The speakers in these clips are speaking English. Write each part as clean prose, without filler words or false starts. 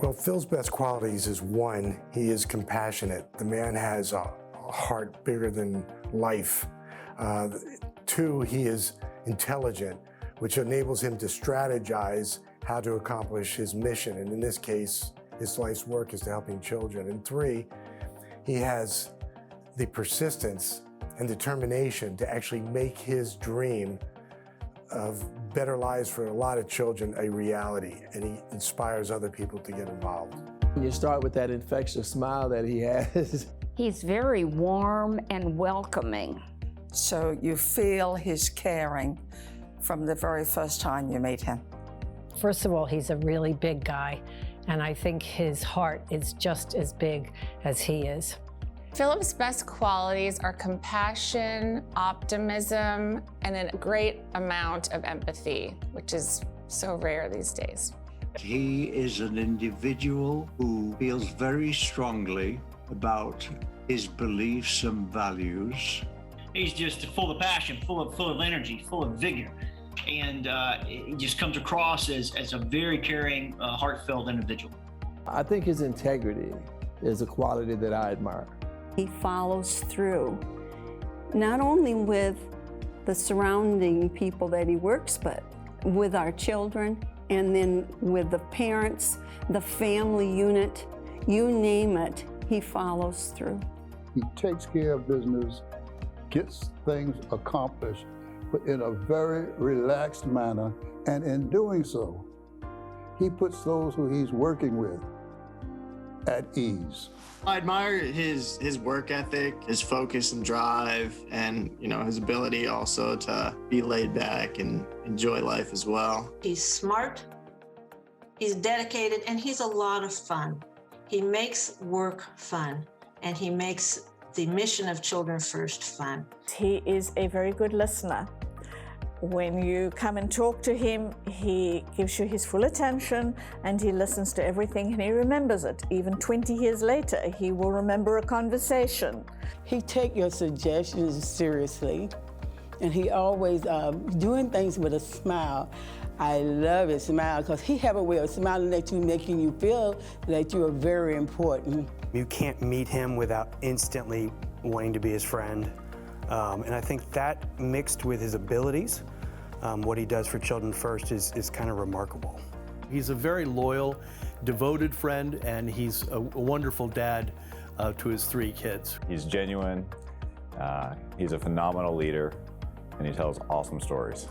Well, Phil's best qualities is one, he is compassionate. The man has a heart bigger than life. Two, he is intelligent, which enables him to strategize how to accomplish his mission. And in this case, his life's work is to helping children. And three, he has the persistence and determination to actually make his dream of better lives for a lot of children a reality, and he inspires other people to get involved. You start with that infectious smile that he has. He's very warm and welcoming. So you feel his caring from the very first time you meet him. First of all, he's a really big guy, and I think his heart is just as big as he is. Phillips' best qualities are compassion, optimism, and a great amount of empathy, which is so rare these days. He is an individual who feels very strongly about his beliefs and values. He's just full of passion, full of energy, full of vigor. And he just comes across as a very caring, heartfelt individual. I think his integrity is a quality that I admire. He follows through, not only with the surrounding people that he works, but with our children, and then with the parents, the family unit, you name it, he follows through. He takes care of business, gets things accomplished, but in a very relaxed manner, and in doing so, he puts those who he's working with at ease. I admire his work ethic, his focus and drive, and his ability also to be laid back and enjoy life as well. He's smart, he's dedicated, and he's a lot of fun. He makes work fun, and he makes the mission of Children First fun. He is a very good listener. When you come and talk to him, he gives you his full attention and he listens to everything and he remembers it. Even 20 years later, he will remember a conversation. He takes your suggestions seriously and he always doing things with a smile. I love his smile because he have a way of smiling at you, making you feel that you are very important. You can't meet him without instantly wanting to be his friend. And I think that mixed with his abilities, what he does for Children First is kind of remarkable. He's a very loyal, devoted friend, and he's a wonderful dad to his 3 kids. He's genuine, he's a phenomenal leader, and he tells awesome stories.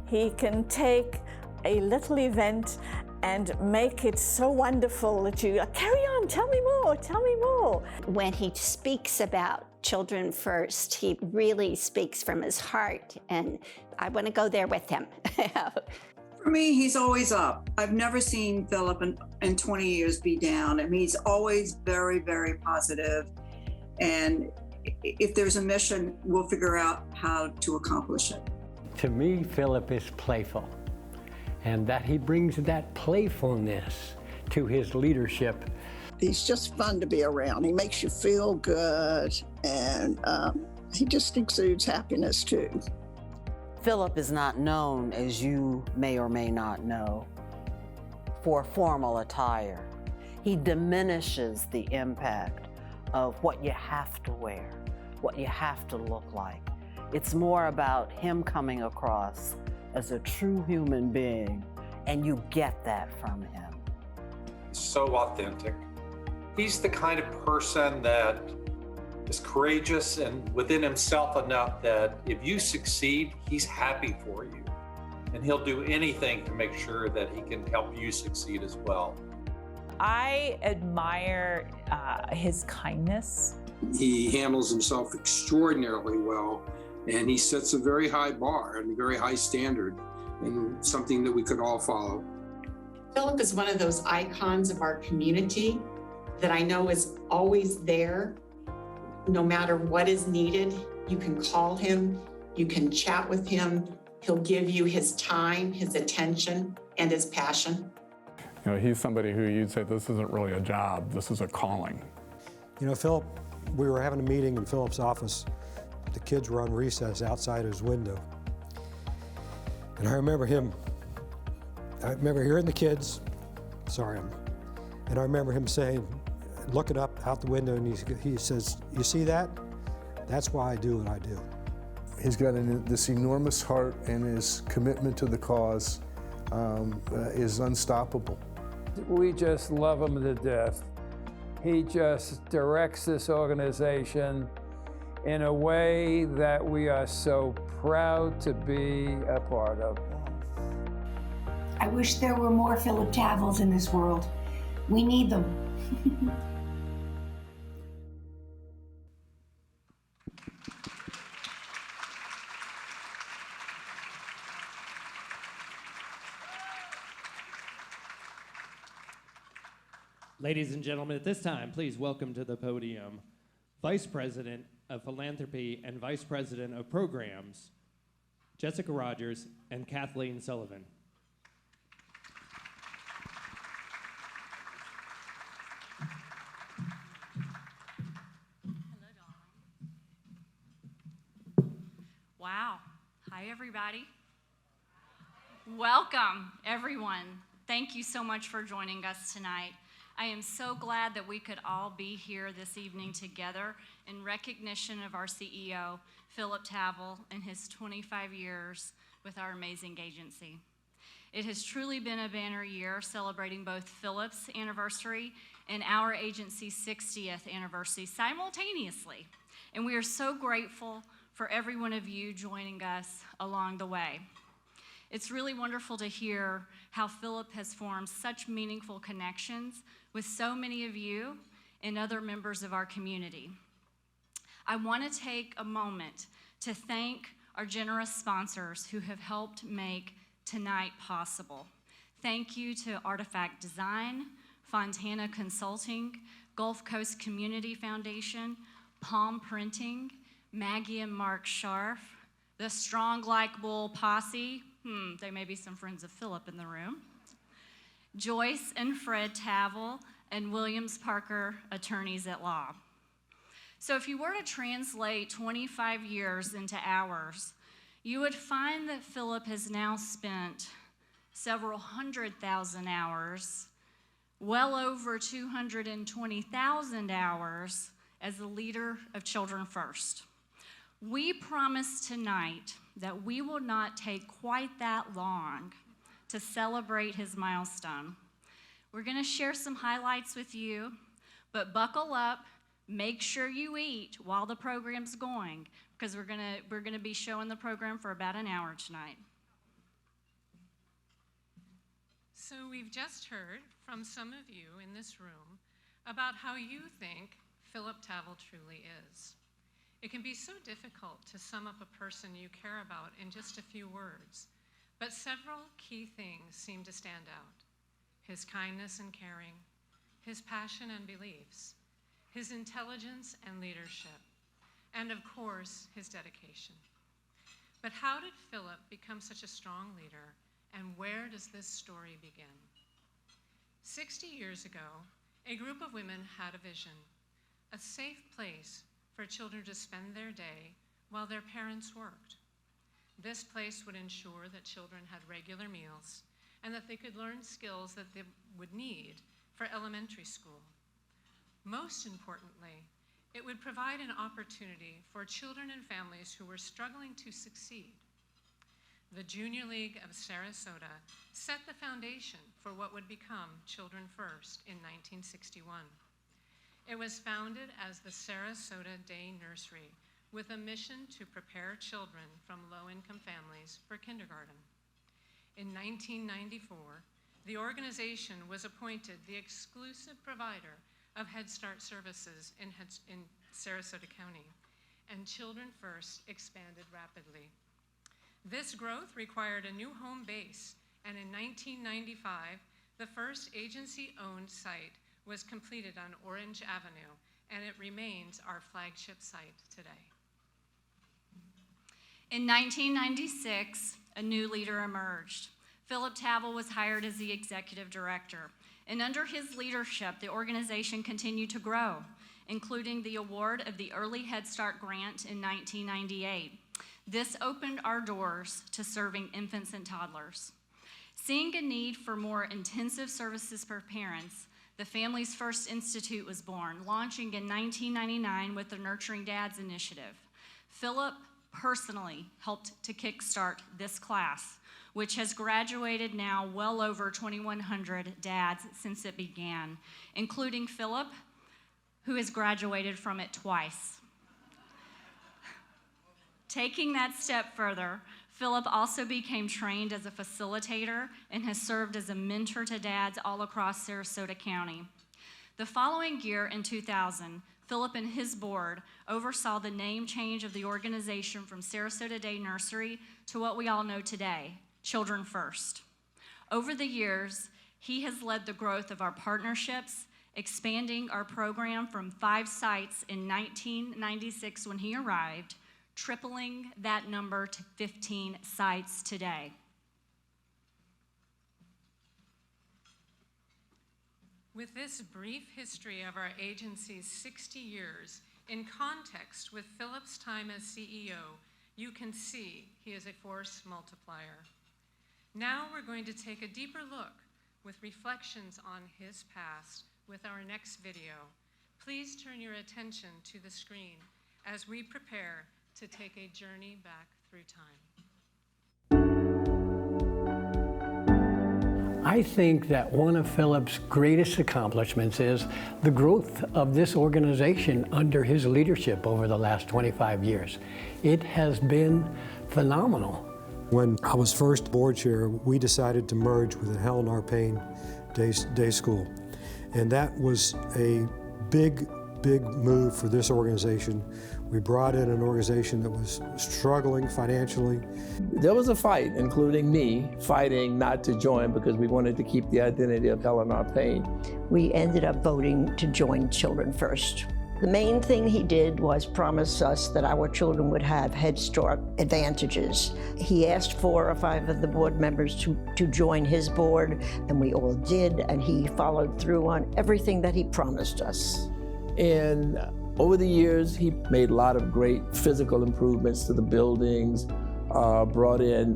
He can take a little event and make it so wonderful that you carry on, tell me more, tell me more. When he speaks about Children First, he really speaks from his heart, and I want to go there with him. For me, he's always up. I've never seen Philip in 20 years be down. I mean, he's always very, very positive. And if there's a mission, we'll figure out how to accomplish it. To me, Philip is playful, and that he brings that playfulness to his leadership. He's just fun to be around. He makes you feel good, and he just exudes happiness too. Philip is not known, as you may or may not know, for formal attire. He diminishes the impact of what you have to wear, what you have to look like. It's more about him coming across as a true human being, and you get that from him. So authentic. He's the kind of person that is courageous and within himself enough that if you succeed, he's happy for you. And he'll do anything to make sure that he can help you succeed as well. I admire his kindness. He handles himself extraordinarily well, and he sets a very high bar and a very high standard, and something that we could all follow. Philip is one of those icons of our community that I know is always there. No matter what is needed, you can call him, you can chat with him. He'll give you his time, his attention, and his passion. You know, he's somebody who you'd say, this isn't really a job, this is a calling. You know, Philip, we were having a meeting in Philip's office. The kids were on recess outside his window. And I remember hearing the kids, sorry, I'm And I remember him saying, looking up out the window, and he says, "You see that? That's why I do what I do." He's got this enormous heart, and his commitment to the cause is unstoppable. We just love him to death. He just directs this organization in a way that we are so proud to be a part of. I wish there were more Philip Tavills in this world. We need them. Ladies and gentlemen, at this time, please welcome to the podium Vice President of Philanthropy and Vice President of Programs, Jessica Rogers and Kathleen Sullivan. Wow. Hi, everybody. Welcome, everyone. Thank you so much for joining us tonight. I am so glad that we could all be here this evening together in recognition of our CEO, Philip Tavill, and his 25 years with our amazing agency. It has truly been a banner year celebrating both Philip's anniversary and our agency's 60th anniversary simultaneously. And we are so grateful for every one of you joining us along the way. It's really wonderful to hear how Philip has formed such meaningful connections with so many of you and other members of our community. I want to take a moment to thank our generous sponsors who have helped make tonight possible. Thank you to Artifact Design, Fontana Consulting, Gulf Coast Community Foundation, Palm Printing, Maggie and Mark Scharf, the Strong Like Bull Posse, there may be some friends of Philip in the room, Joyce and Fred Tavill, and Williams Parker Attorneys at Law. So if you were to translate 25 years into hours, you would find that Philip has now spent several 100,000 hours, well over 220,000 hours as the leader of Children First. We promise tonight that we will not take quite that long to celebrate his milestone. We're going to share some highlights with you, but buckle up, make sure you eat while the program's going, because we're going to be showing the program for about an hour tonight. So we've just heard from some of you in this room about how you think Philip Tavill truly is. It can be so difficult to sum up a person you care about in just a few words, but several key things seem to stand out. His kindness and caring, his passion and beliefs, his intelligence and leadership, and of course, his dedication. But how did Philip become such a strong leader, and where does this story begin? 60 years ago, a group of women had a vision, a safe place for children to spend their day while their parents worked. This place would ensure that children had regular meals and that they could learn skills that they would need for elementary school. Most importantly, it would provide an opportunity for children and families who were struggling to succeed. The Junior League of Sarasota set the foundation for what would become Children First in 1961. It was founded as the Sarasota Day Nursery with a mission to prepare children from low-income families for kindergarten. In 1994, the organization was appointed the exclusive provider of Head Start services in Sarasota County, and Children First expanded rapidly. This growth required a new home base, and in 1995, the first agency-owned site was completed on Orange Avenue, and it remains our flagship site today. In 1996, a new leader emerged. Philip Tavill was hired as the executive director, and under his leadership, the organization continued to grow, including the award of the Early Head Start grant in 1998. This opened our doors to serving infants and toddlers. Seeing a need for more intensive services for parents, the Families First Institute was born, launching in 1999 with the Nurturing Dads Initiative. Philip personally helped to kickstart this class, which has graduated now well over 2,100 dads since it began, including Philip, who has graduated from it twice. Taking that step further, Philip also became trained as a facilitator and has served as a mentor to dads all across Sarasota County. The following year, in 2000, Philip and his board oversaw the name change of the organization from Sarasota Day Nursery to what we all know today, Children First. Over the years, he has led the growth of our partnerships, expanding our program from 5 sites in 1996 when he arrived, tripling that number to 15 sites today. With this brief history of our agency's 60 years, in context with Philip's time as CEO, you can see he is a force multiplier. Now we're going to take a deeper look with reflections on his past with our next video. Please turn your attention to the screen as we prepare to take a journey back through time. I think that one of Philip's greatest accomplishments is the growth of this organization under his leadership over the last 25 years. It has been phenomenal. When I was first board chair, we decided to merge with the Helen R. Payne Day School. And that was a big move for this organization. We brought in an organization that was struggling financially. There was a fight, including me, fighting not to join because we wanted to keep the identity of Helen R. Payne. We ended up voting to join Children First. The main thing he did was promise us that our children would have Head Start advantages. He asked 4 or 5 of the board members to join his board, and we all did, and he followed through on everything that he promised us. And over the years, he made a lot of great physical improvements to the buildings, brought in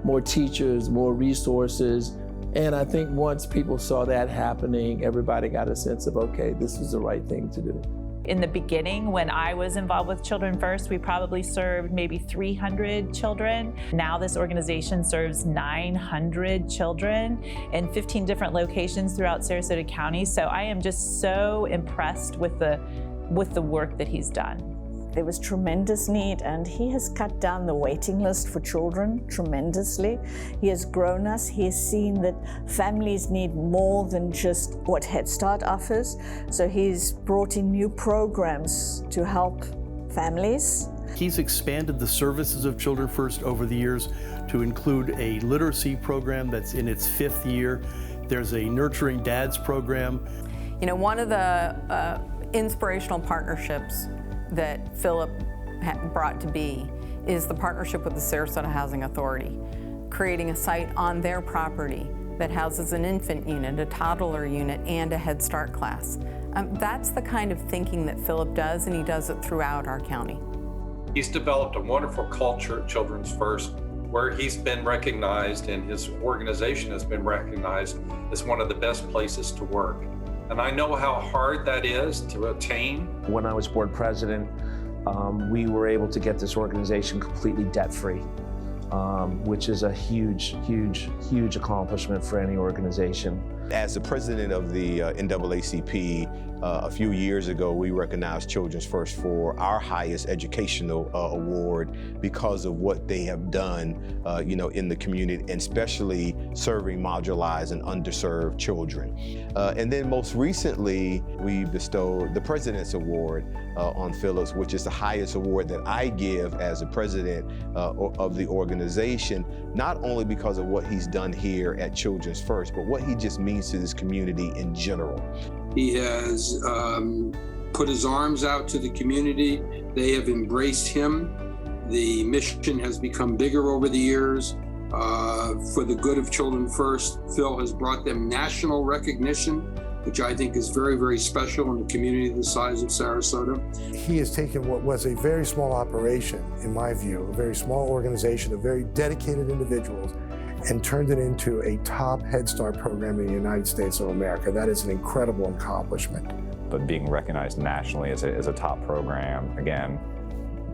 more teachers, more resources. And I think once people saw that happening, everybody got a sense of, okay, this is the right thing to do. In the beginning, when I was involved with Children First, we probably served maybe 300 children. Now this organization serves 900 children in 15 different locations throughout Sarasota County. So I am just so impressed with the work that he's done. There was tremendous need, and he has cut down the waiting list for children tremendously. He has grown us. He has seen that families need more than just what Head Start offers. So he's brought in new programs to help families. He's expanded the services of Children First over the years to include a literacy program that's in its 5th year. There's a Nurturing Dads program. You know, one of the inspirational partnerships that Philip brought to be is the partnership with the Sarasota Housing Authority, creating a site on their property that houses an infant unit, a toddler unit, and a Head Start class. That's the kind of thinking that Philip does, and he does it throughout our county. He's developed a wonderful culture at Children's First, where he's been recognized and his organization has been recognized as one of the best places to work. And I know how hard that is to attain. When I was board president, we were able to get this organization completely debt-free, which is a huge accomplishment for any organization. As the president of the NAACP, a few years ago, we recognized Children's First for our highest educational award because of what they have done, in the community, and especially serving marginalized and underserved children. And then most recently, we bestowed the President's Award on Phillips, which is the highest award that I give as a president of the organization, not only because of what he's done here at Children's First, but what he just means to this community in general. He has put his arms out to the community. They have embraced him. The mission has become bigger over the years. For the good of Children First, Phil has brought them national recognition, which I think is very, very special in a community the size of Sarasota. He has taken what was a very small operation, in my view, a very small organization of very dedicated individuals, and turned it into a top Head Start program in the United States of America. That is an incredible accomplishment. But being recognized nationally as a top program, again,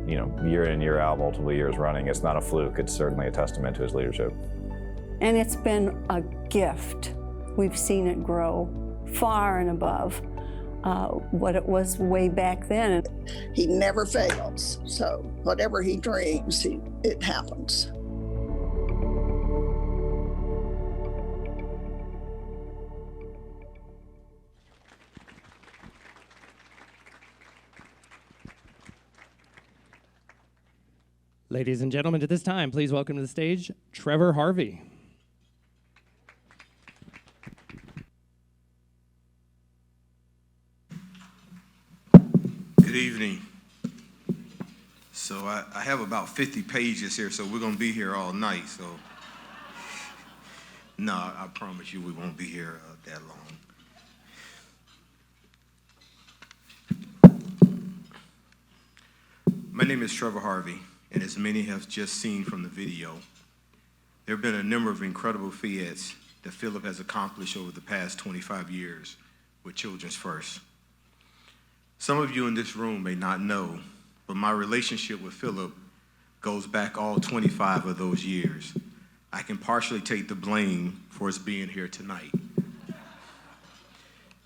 you know, year in, year out, multiple years running, it's not a fluke. It's certainly a testament to his leadership. And it's been a gift. We've seen it grow far and above what it was way back then. He never fails, so whatever he dreams, it happens. Ladies and gentlemen, at this time, please welcome to the stage Trevor Harvey. Good evening. So I have about 50 pages here, so we're going to be here all night. So no, I promise you we won't be here that long. My name is Trevor Harvey. And as many have just seen from the video, there have been a number of incredible feats that Philip has accomplished over the past 25 years with Children's First. Some of you in this room may not know, but my relationship with Philip goes back all 25 of those years. I can partially take the blame for us being here tonight.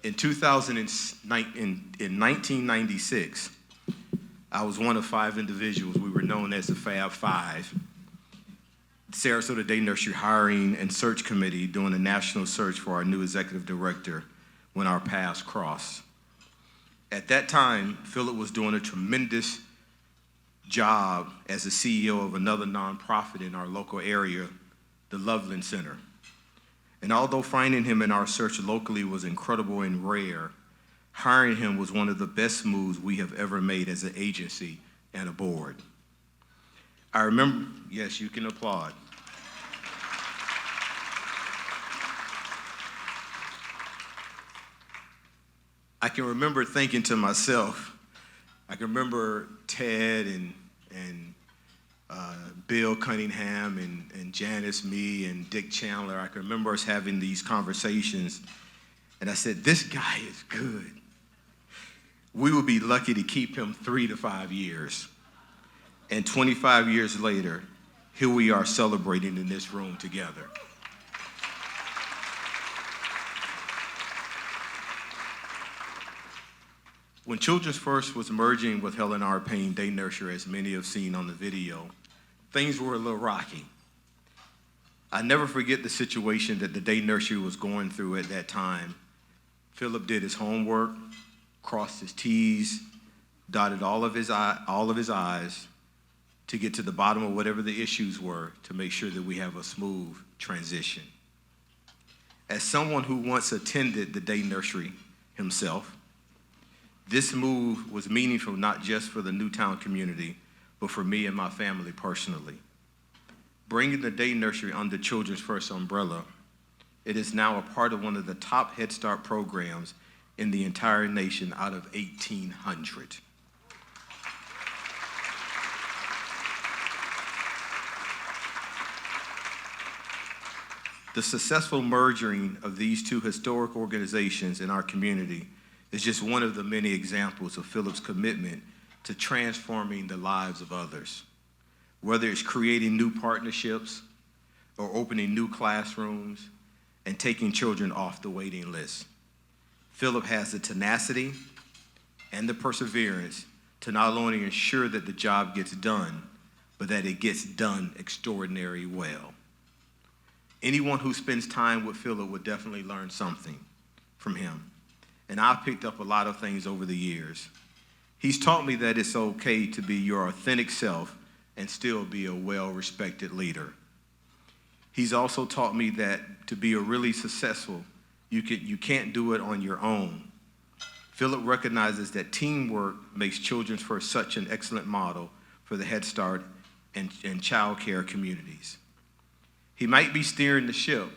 In 1996, I was one of 5 individuals. We were known as the Fab Five. The Sarasota Day Nursery Hiring and Search Committee doing a national search for our new executive director when our paths crossed. At that time, Philip was doing a tremendous job as the CEO of another nonprofit in our local area, the Loveland Center. And although finding him in our search locally was incredible and rare, hiring him was one of the best moves we have ever made as an agency and a board. I remember, yes, you can applaud. I can remember thinking to myself, I can remember Ted and Bill Cunningham and Janice, me, and Dick Chandler. I can remember us having these conversations, and I said, this guy is good. We would be lucky to keep him 3 to 5 years. And 25 years later, here we are celebrating in this room together. When Children's First was merging with Helen R. Payne Day Nursery, as many have seen on the video, things were a little rocky. I never forget the situation that the Day Nursery was going through at that time. Philip did his homework, crossed his T's, dotted all of his I's to get to the bottom of whatever the issues were to make sure that we have a smooth transition. As someone who once attended the Day Nursery himself, this move was meaningful not just for the Newtown community, but for me and my family personally. Bringing the Day Nursery under Children's First umbrella, it is now a part of one of the top Head Start programs in the entire nation out of 1,800. The successful merging of these two historic organizations in our community is just one of the many examples of Philip's commitment to transforming the lives of others. Whether it's creating new partnerships or opening new classrooms and taking children off the waiting list, Philip has the tenacity and the perseverance to not only ensure that the job gets done, but that it gets done extraordinarily well. Anyone who spends time with Philip would definitely learn something from him. And I've picked up a lot of things over the years. He's taught me that it's okay to be your authentic self and still be a well-respected leader. He's also taught me that to be a really successful, you can't do it on your own. Philip recognizes that teamwork makes Children's First such an excellent model for the Head Start and child care communities. He might be steering the ship,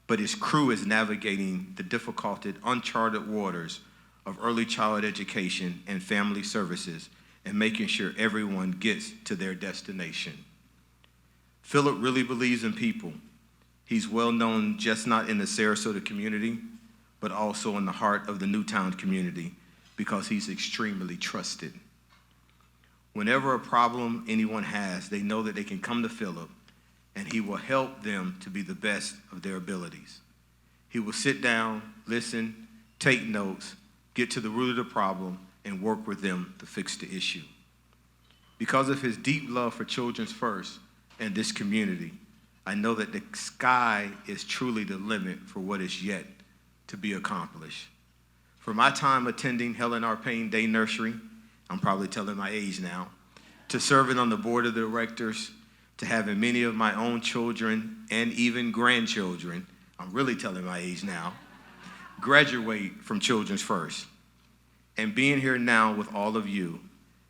but his crew is navigating the difficult, uncharted waters of early childhood education and family services and making sure everyone gets to their destination. Philip really believes in people. He's well known just not in the Sarasota community, but also in the heart of the Newtown community because he's extremely trusted. Whenever a problem anyone has, they know that they can come to Philip and he will help them to be the best of their abilities. He will sit down, listen, take notes, get to the root of the problem, and work with them to fix the issue. Because of his deep love for Children's First and this community, I know that the sky is truly the limit for what is yet to be accomplished. From my time attending Helen R. Payne Day Nursery, I'm probably telling my age now, to serving on the board of directors, to having many of my own children and even grandchildren, I'm really telling my age now, graduate from Children's First. And being here now with all of you,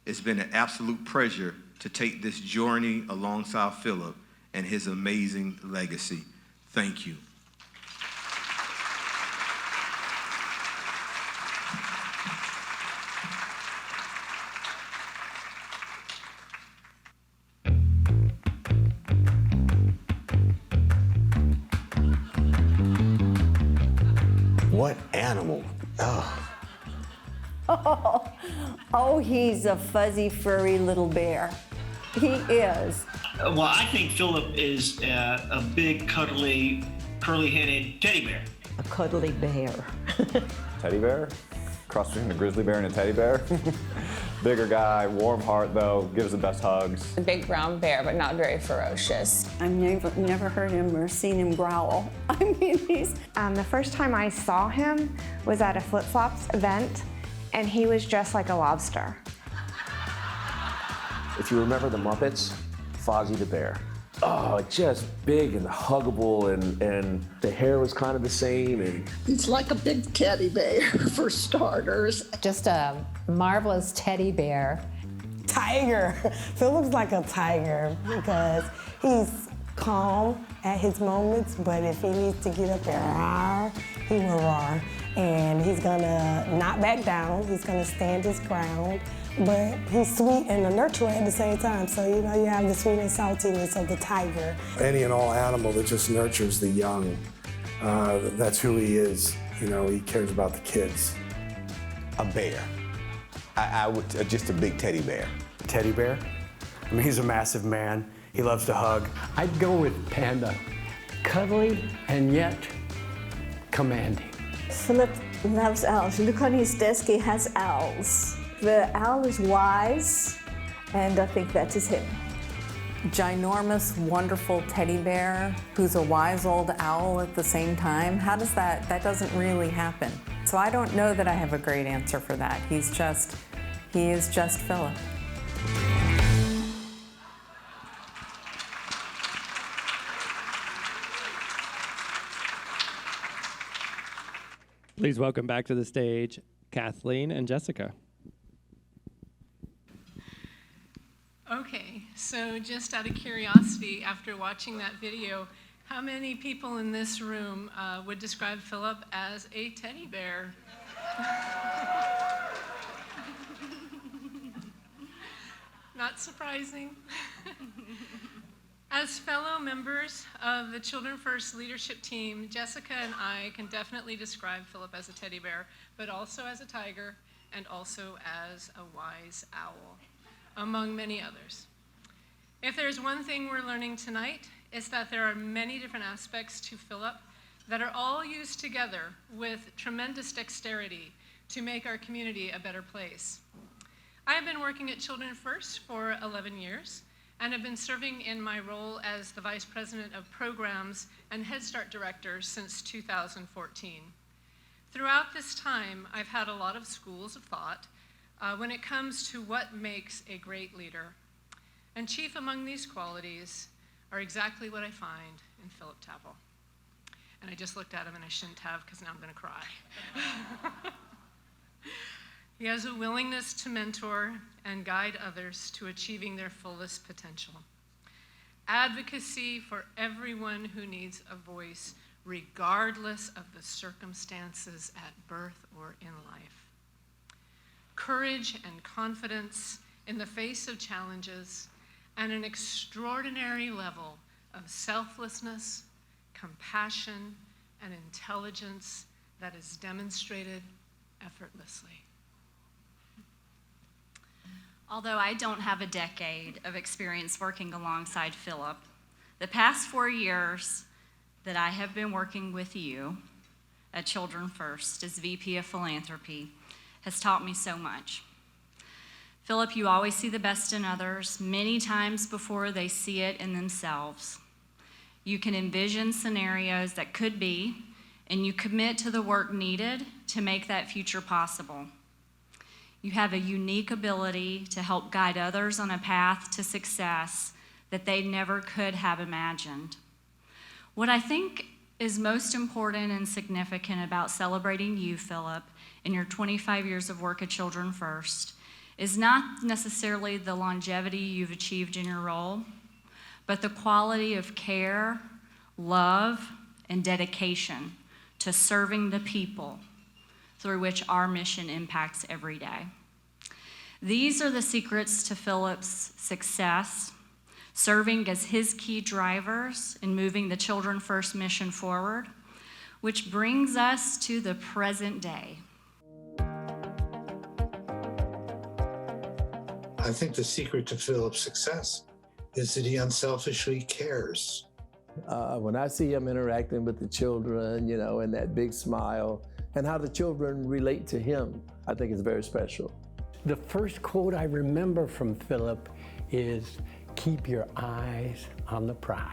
it's been an absolute pleasure to take this journey alongside Philip and his amazing legacy. Thank you. What animal? Oh, he's a fuzzy, furry little bear. He is. Well, I think Philip is a big, cuddly, curly-headed teddy bear. A cuddly bear. Teddy bear? Cross between a grizzly bear and a teddy bear? Bigger guy, warm heart though, gives the best hugs. A big brown bear, but not very ferocious. I've never heard him or seen him growl. I mean, he's... The first time I saw him was at a flip-flops event, and he was dressed like a lobster. If you remember the Muppets, Fozzie the Bear. Oh, just big and huggable, and the hair was kind of the same. And He's like a big teddy bear, for starters. Just a marvelous teddy bear. Tiger. Philip's like a tiger because he's calm at his moments, but if he needs to get up and roar, he will roar. And he's gonna not back down. He's gonna stand his ground. But he's sweet and a nurturer at the same time. So, you know, you have the sweet and saltiness of the tiger. Any and all animal that just nurtures the young, that's who he is. You know, he cares about the kids. A bear. I would, just a big teddy bear. Teddy bear? I mean, he's a massive man. He loves to hug. I'd go with panda. Cuddly and yet commanding. Philip loves owls. Look on his desk, he has owls. The owl is wise, and I think that is him. Ginormous, wonderful teddy bear who's a wise old owl at the same time. How does that doesn't really happen. So I don't know that I have a great answer for that. He is just Philip. Please welcome back to the stage Kathleen and Jessica. Okay, so just out of curiosity, after watching that video, how many people in this room would describe Philip as a teddy bear? Not surprising. As fellow members of the Children First leadership team, Jessica and I can definitely describe Philip as a teddy bear, but also as a tiger and also as a wise owl, among many others. If there's one thing we're learning tonight, it's that there are many different aspects to Philip that are all used together with tremendous dexterity to make our community a better place. I have been working at Children First for 11 years and have been serving in my role as the Vice President of Programs and Head Start Director since 2014. Throughout this time, I've had a lot of schools of thought when it comes to what makes a great leader. And chief among these qualities are exactly what I find in Philip Tavill. And I just looked at him and I shouldn't have because now I'm going to cry. He has a willingness to mentor and guide others to achieving their fullest potential. Advocacy for everyone who needs a voice, regardless of the circumstances at birth or in life. Courage and confidence in the face of challenges, and an extraordinary level of selflessness, compassion, and intelligence that is demonstrated effortlessly. Although I don't have a decade of experience working alongside Philip, the past 4 years that I have been working with you at Children First as VP of Philanthropy has taught me so much. Philip, you always see the best in others, many times before they see it in themselves. You can envision scenarios that could be, and you commit to the work needed to make that future possible. You have a unique ability to help guide others on a path to success that they never could have imagined. What I think is most important and significant about celebrating you, Philip, in your 25 years of work at Children First is not necessarily the longevity you've achieved in your role, but the quality of care, love, and dedication to serving the people through which our mission impacts every day. These are the secrets to Philip's success, serving as his key drivers in moving the Children First mission forward, which brings us to the present day. I think the secret to Philip's success is that he unselfishly cares. When I see him interacting with the children, you know, and that big smile, and how the children relate to him, I think it's very special. The first quote I remember from Philip is, "Keep your eyes on the prize."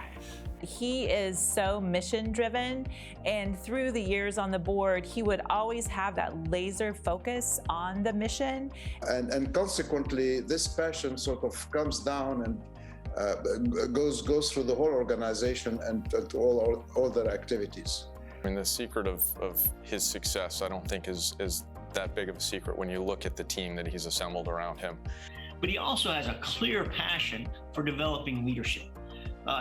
He is so mission driven, and through the years on the board, he would always have that laser focus on the mission. And consequently, this passion sort of comes down and goes through the whole organization and to all their activities. I mean, the secret of his success, I don't think is that big of a secret when you look at the team that he's assembled around him. But he also has a clear passion for developing leadership.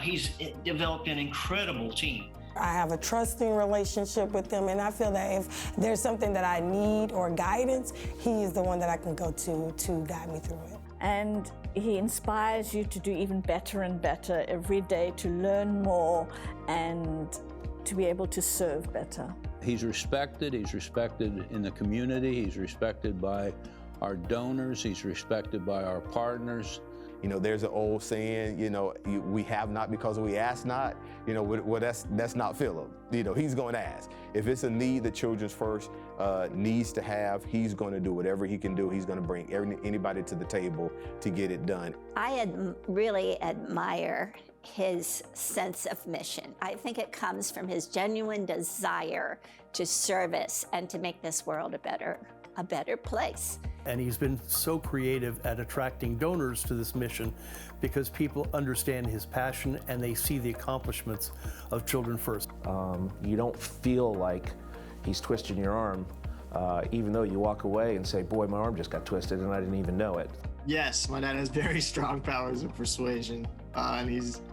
He's developed an incredible team. I have a trusting relationship with them, and I feel that if there's something that I need or guidance, he is the one that I can go to guide me through it. And he inspires you to do even better and better every day, to learn more and to be able to serve better. He's respected in the community, he's respected by our donors, he's respected by our partners. You know, there's an old saying, you know, we have not because we ask not. You know, well, that's not Philip. You know, he's going to ask. If it's a need that Children's First needs to have, he's going to do whatever he can do. He's going to bring anybody to the table to get it done. I really admire his sense of mission. I think it comes from his genuine desire to service and to make this world a better place. And he's been so creative at attracting donors to this mission because people understand his passion and they see the accomplishments of Children First. You don't feel like he's twisting your arm, even though you walk away and say, boy, my arm just got twisted and I didn't even know it. Yes, my dad has very strong powers of persuasion, and he's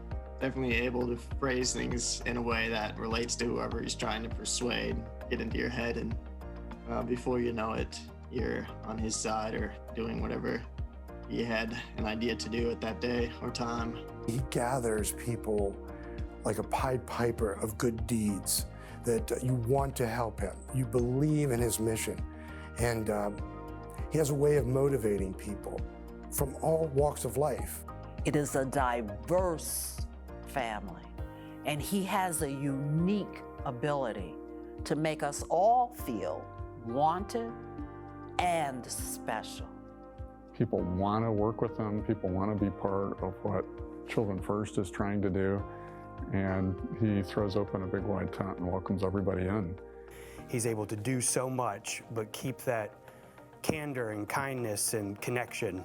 definitely able to phrase things in a way that relates to whoever he's trying to persuade, get into your head, and before you know it, you're on his side or doing whatever he had an idea to do at that day or time. He gathers people like a Pied Piper of good deeds, that you want to help him. You believe in his mission. And he has a way of motivating people from all walks of life. It is a diverse family, and he has a unique ability to make us all feel wanted and special. People want to work with them. People want to be part of what Children First is trying to do. And he throws open a big wide tent and welcomes everybody in. He's able to do so much, but keep that candor and kindness and connection.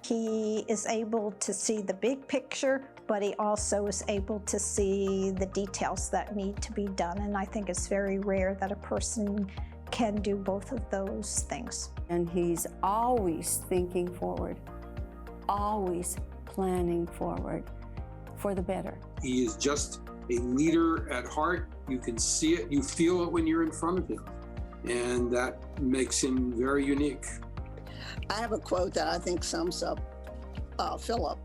He is able to see the big picture, but he also is able to see the details that need to be done. And I think it's very rare that a person can do both of those things. And he's always thinking forward, always planning forward for the better. He is just a leader at heart. You can see it, you feel it when you're in front of him. And that makes him very unique. I have a quote that I think sums up Philip.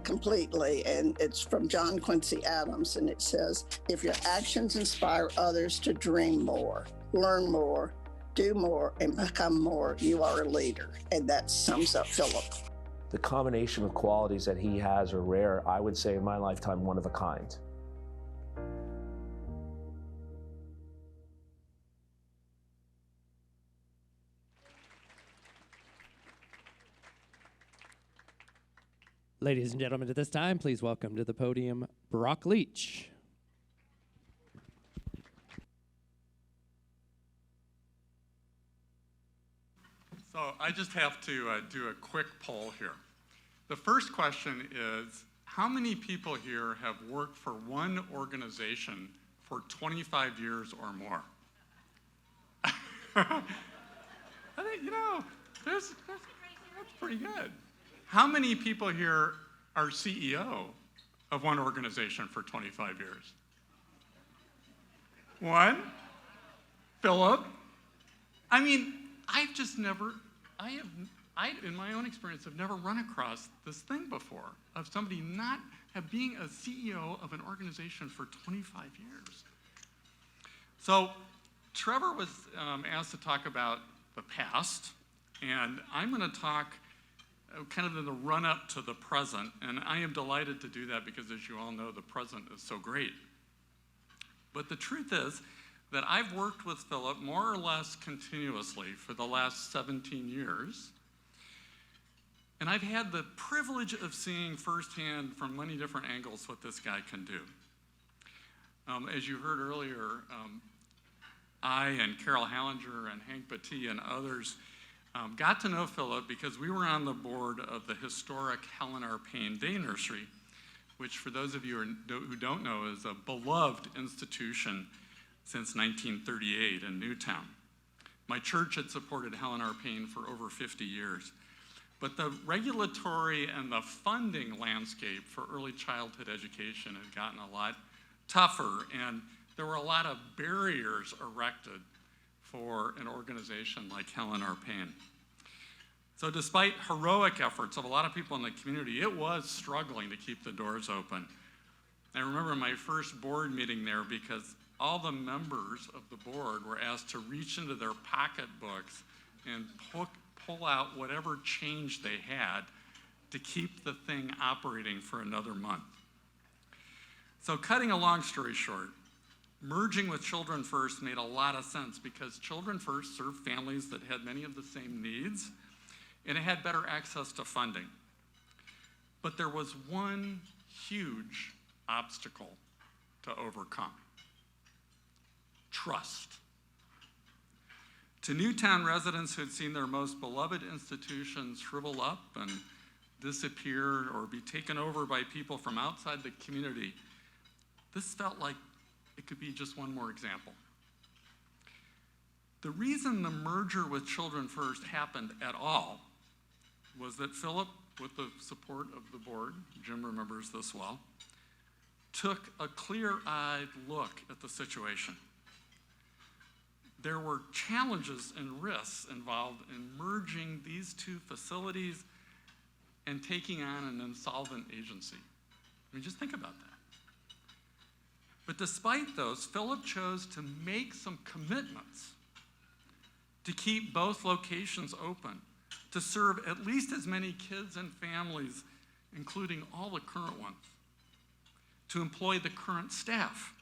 completely, and it's from John Quincy Adams, and it says, if your actions inspire others to dream more, learn more, do more, and become more, you are a leader. And that sums up Philip. The combination of qualities that he has are rare, I would say in my lifetime, one of a kind. Ladies and gentlemen, at this time, please welcome to the podium Brock Leach. So I just have to do a quick poll here. The first question is, how many people here have worked for one organization for 25 years or more? I think, you know, that's pretty good. How many people here are CEO of one organization for 25 years? One? Philip? I mean, I've just never, I in my own experience, have never run across this thing before of somebody not being a CEO of an organization for 25 years. So Trevor was asked to talk about the past, and I'm going to talk kind of in the run-up to the present, and I am delighted to do that because, as you all know, the present is so great. But the truth is that I've worked with Philip more or less continuously for the last 17 years, and I've had the privilege of seeing firsthand from many different angles what this guy can do. As you heard earlier, I and Carol Hallinger and Hank Batty and others got to know Philip because we were on the board of the historic Helen R. Payne Day Nursery, which, for those of you who don't know, is a beloved institution since 1938 in Newtown. My church had supported Helen R. Payne for over 50 years. But the regulatory and the funding landscape for early childhood education had gotten a lot tougher, and there were a lot of barriers erected for an organization like Helen R. Payne. So despite heroic efforts of a lot of people in the community, it was struggling to keep the doors open. I remember my first board meeting there because all the members of the board were asked to reach into their pocketbooks and pull out whatever change they had to keep the thing operating for another month. So cutting a long story short, merging with Children First made a lot of sense because Children First served families that had many of the same needs, and it had better access to funding. But there was one huge obstacle to overcome: trust. To Newtown residents who had seen their most beloved institutions shrivel up and disappear or be taken over by people from outside the community, this felt like it could be just one more example. The reason the merger with Children First happened at all was that Philip, with the support of the board, Jim remembers this well, took a clear-eyed look at the situation. There were challenges and risks involved in merging these two facilities and taking on an insolvent agency. I mean, just think about that. But despite those, Philip chose to make some commitments to keep both locations open, to serve at least as many kids and families, including all the current ones, to employ the current staff,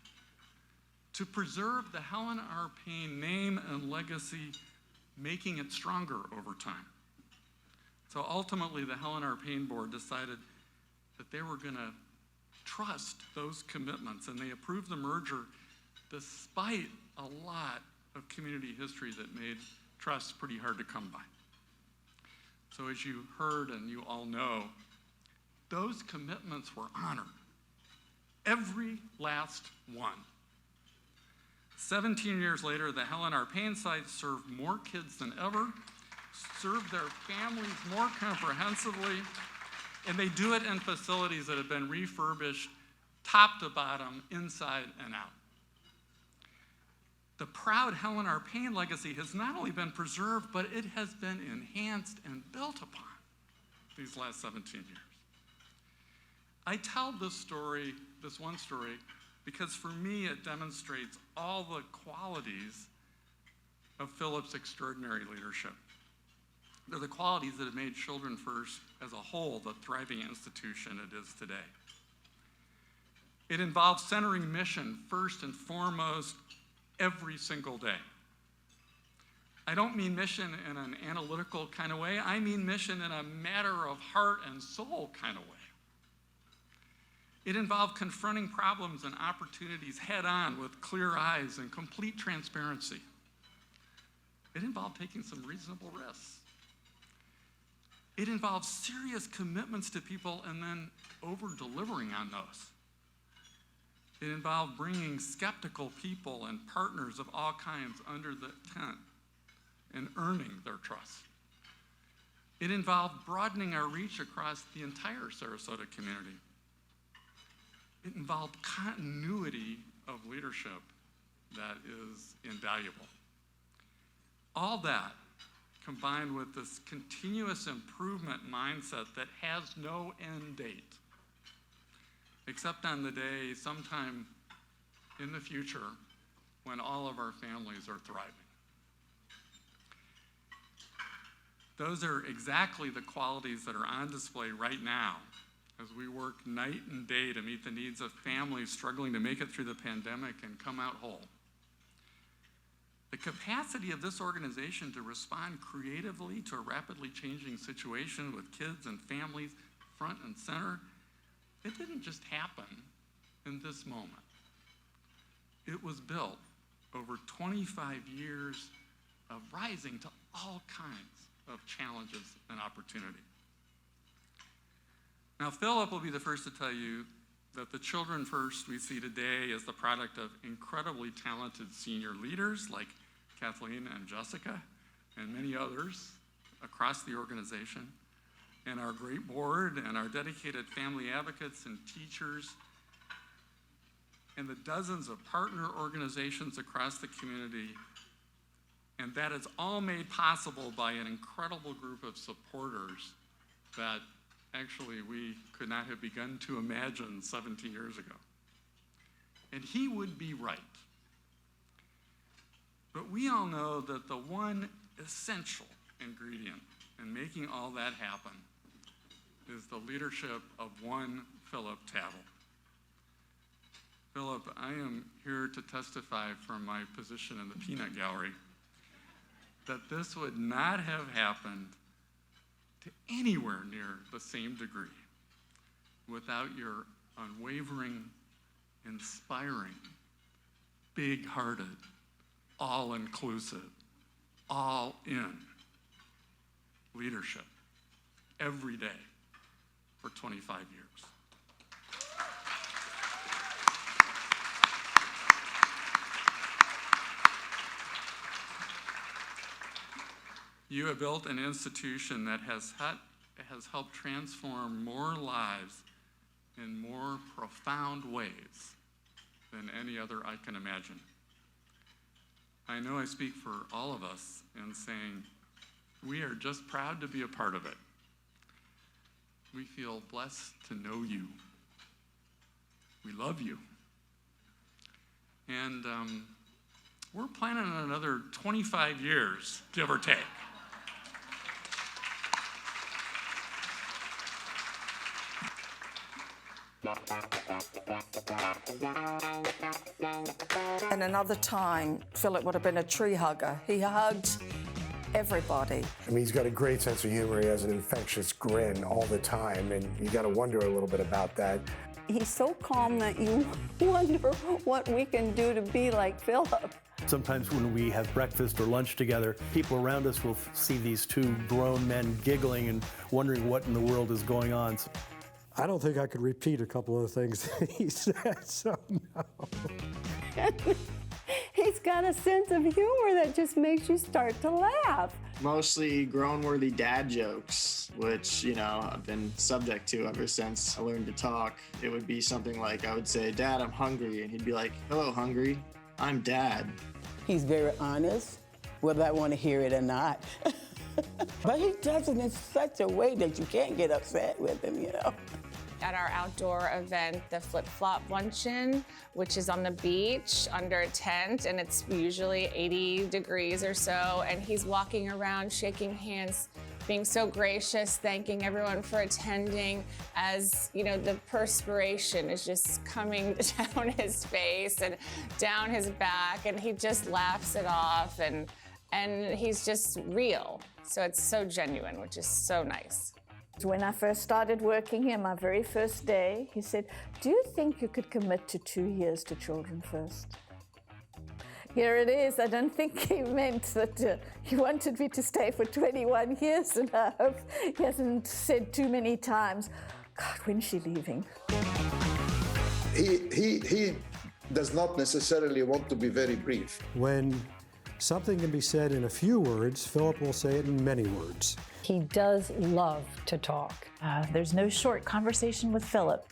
to preserve the Helen R. Payne name and legacy, making it stronger over time. So ultimately, the Helen R. Payne board decided that they were going to trust those commitments, and they approved the merger despite a lot of community history that made trust pretty hard to come by. So as you heard and you all know, those commitments were honored. Every last one. 17 years later, the Helen R. Payne site served more kids than ever, served their families more comprehensively, and they do it in facilities that have been refurbished top to bottom, inside and out. The proud Helen R. Payne legacy has not only been preserved, but it has been enhanced and built upon these last 17 years. I tell this one story, because for me it demonstrates all the qualities of Phillips' extraordinary leadership. They're the qualities that have made Children First as a whole the thriving institution it is today. It involves centering mission first and foremost every single day. I don't mean mission in an analytical kind of way. I mean mission in a matter of heart and soul kind of way. It involved confronting problems and opportunities head on with clear eyes and complete transparency. It involved taking some reasonable risks. It involves serious commitments to people and then over-delivering on those. It involved bringing skeptical people and partners of all kinds under the tent and earning their trust. It involved broadening our reach across the entire Sarasota community. It involved continuity of leadership that is invaluable. All that combined with this continuous improvement mindset that has no end date, except on the day sometime in the future when all of our families are thriving. Those are exactly the qualities that are on display right now as we work night and day to meet the needs of families struggling to make it through the pandemic and come out whole. The capacity of this organization to respond creatively to a rapidly changing situation with kids and families front and center, it didn't just happen in this moment. It was built over 25 years of rising to all kinds of challenges and opportunity. Now, Philip will be the first to tell you that the Children First we see today is the product of incredibly talented senior leaders like Kathleen and Jessica and many others across the organization, and our great board and our dedicated family advocates and teachers, and the dozens of partner organizations across the community. And that is all made possible by an incredible group of supporters that actually we could not have begun to imagine 17 years ago. And he would be right. But we all know that the one essential ingredient in making all that happen is the leadership of one Philip Tavill. Philip, I am here to testify from my position in the peanut gallery that this would not have happened to anywhere near the same degree without your unwavering, inspiring, big-hearted, all-inclusive, all-in leadership every day for 25 years. You have built an institution that has helped transform more lives in more profound ways than any other I can imagine. I know I speak for all of us in saying we are just proud to be a part of it. We feel blessed to know you. We love you. And we're planning on another 25 years, give or take. And another time, Philip would have been a tree hugger. He hugged everybody. I mean, he's got a great sense of humor. He has an infectious grin all the time, and you got to wonder a little bit about that. He's so calm that you wonder what we can do to be like Philip. Sometimes when we have breakfast or lunch together, people around us will see these two grown men giggling and wondering what in the world is going on. I don't think I could repeat a couple of the things that he said, so no. He's got a sense of humor that just makes you start to laugh. Mostly grown-worthy dad jokes, which, you know, I've been subject to ever since I learned to talk. It would be something like, I would say, "Dad, I'm hungry," and he'd be like, "Hello, hungry. I'm Dad." He's very honest, whether I want to hear it or not. But he does it in such a way that you can't get upset with him, you know. at our outdoor event, the Flip Flop Luncheon, which is on the beach under a tent, and it's usually 80 degrees or so, and he's walking around shaking hands, being so gracious, thanking everyone for attending, as you know, the perspiration is just coming down his face and down his back, and he just laughs it off, and he's just real. So it's so genuine, which is so nice. When I first started working here, my very first day, he said, "Do you think you could commit to 2 years to Children First?" Here it is. I don't think he meant that he wanted me to stay for 21 years, and I hope he hasn't said too many times, "God, when's she leaving?" He does not necessarily want to be very brief. When something can be said in a few words, Philip will say it in many words. He does love to talk. There's no short conversation with Philip.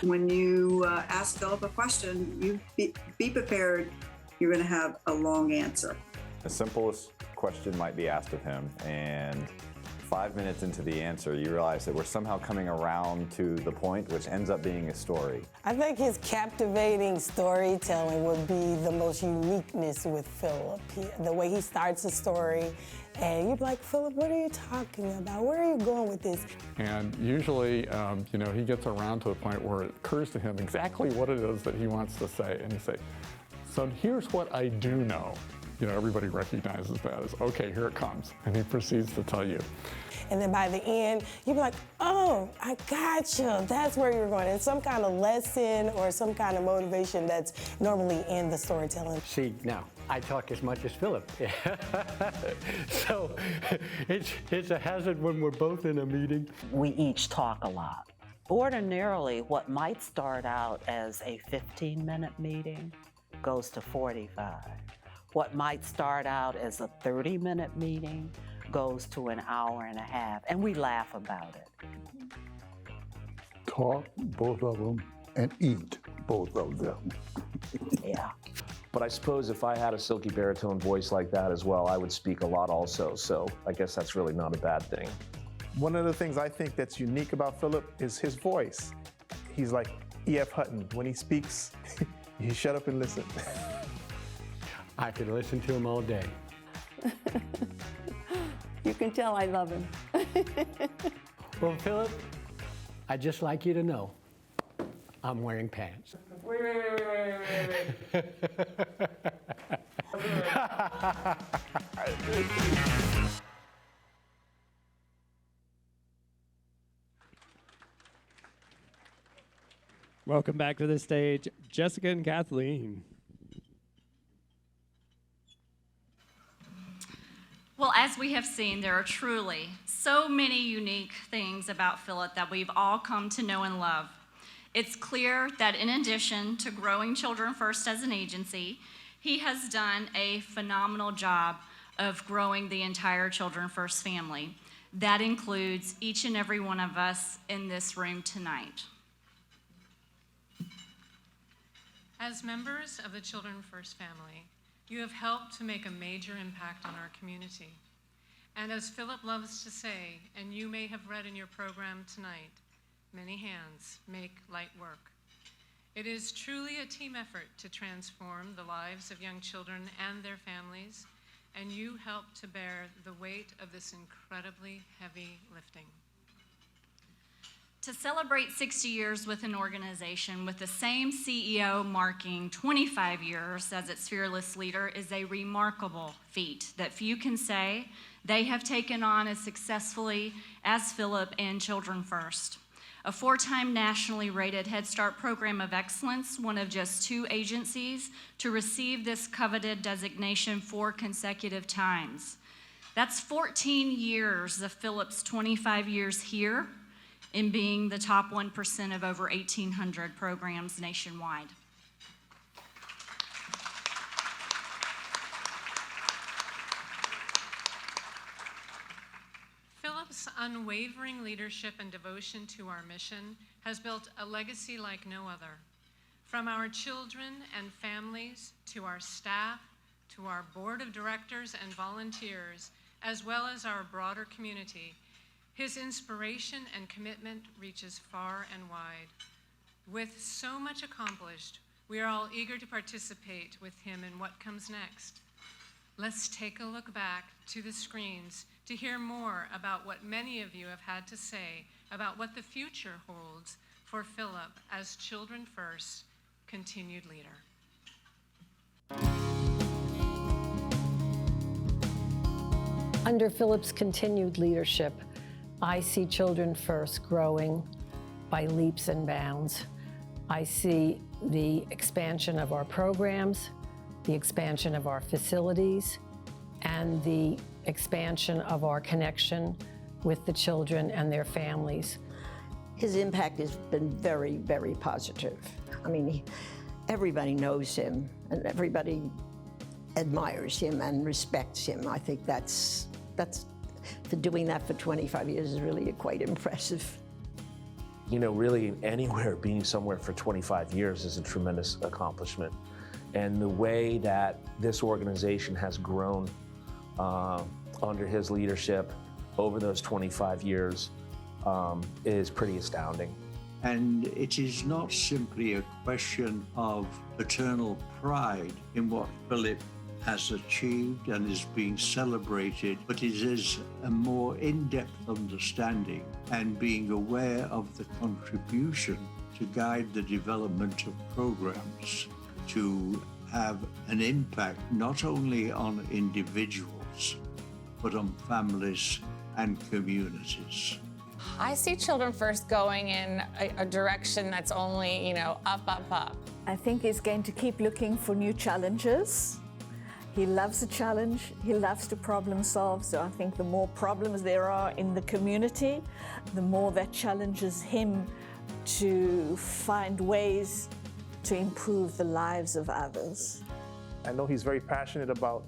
When you ask Philip a question, you be prepared. You're going to have a long answer. The simplest question might be asked of him, and 5 minutes into the answer, you realize that we're somehow coming around to the point, which ends up being a story. I think his captivating storytelling would be the most uniqueness with Philip. The way he starts a story, and you're like, "Philip, what are you talking about? Where are you going with this?" And usually, he gets around to the point where it occurs to him exactly what it is that he wants to say, and he says, "So here's what I do know." Everybody recognizes that as, okay, here it comes. And he proceeds to tell you. And then by the end, you'd be like, "Oh, I gotcha. That's where you're going." It's some kind of lesson or some kind of motivation that's normally in the storytelling. See, now, I talk as much as Philip. So it's a hazard when we're both in a meeting. We each talk a lot. Ordinarily, what might start out as a 15-minute meeting goes to 45. What might start out as a 30-minute meeting goes to an hour and a half, and we laugh about it. Talk, both of them, and eat, both of them. Yeah. But I suppose if I had a silky baritone voice like that as well, I would speak a lot also, so I guess that's really not a bad thing. One of the things I think that's unique about Philip is his voice. He's like E.F. Hutton. When he speaks, you shut up and listen. I could listen to him all day. You can tell I love him. Well, Philip, I'd just like you to know I'm wearing pants. Wait. Welcome back to the stage, Jessica and Kathleen. Well, as we have seen, there are truly so many unique things about Philip that we've all come to know and love. It's clear that in addition to growing Children First as an agency, he has done a phenomenal job of growing the entire Children First family. That includes each and every one of us in this room tonight. As members of the Children First family, you have helped to make a major impact on our community. And as Philip loves to say, and you may have read in your program tonight, many hands make light work. It is truly a team effort to transform the lives of young children and their families, and you help to bear the weight of this incredibly heavy lifting. To celebrate 60 years with an organization with the same CEO marking 25 years as its fearless leader is a remarkable feat that few can say they have taken on as successfully as Philip and Children First. A 4-time nationally rated Head Start Program of Excellence, one of just 2 agencies to receive this coveted designation 4 consecutive times. That's 14 years of Philip's 25 years here in being the top 1% of over 1,800 programs nationwide. Philip's unwavering leadership and devotion to our mission has built a legacy like no other. From our children and families, to our staff, to our board of directors and volunteers, as well as our broader community, His inspiration and commitment reaches far and wide. With so much accomplished, we are all eager to participate with him in what comes next. Let's take a look back to the screens to hear more about what many of you have had to say about what the future holds for Philip as Children First continued leader. Under Philip's continued leadership, I see Children First growing by leaps and bounds. I see the expansion of our programs, the expansion of our facilities, and the expansion of our connection with the children and their families. His impact has been very, very positive. I mean, everybody knows him and everybody admires him and respects him. I think that's for doing that for 25 years is really quite impressive. You know, really anywhere, being somewhere for 25 years is a tremendous accomplishment. And the way that this organization has grown under his leadership over those 25 years is pretty astounding. And it is not simply a question of eternal pride in what Philip has achieved and is being celebrated, but it is a more in-depth understanding and being aware of the contribution to guide the development of programs to have an impact not only on individuals, but on families and communities. I see Children First going in a direction that's only, up, up, up. I think he's going to keep looking for new challenges. He loves a challenge. He loves to problem solve. So I think the more problems there are in the community, the more that challenges him to find ways to improve the lives of others. I know he's very passionate about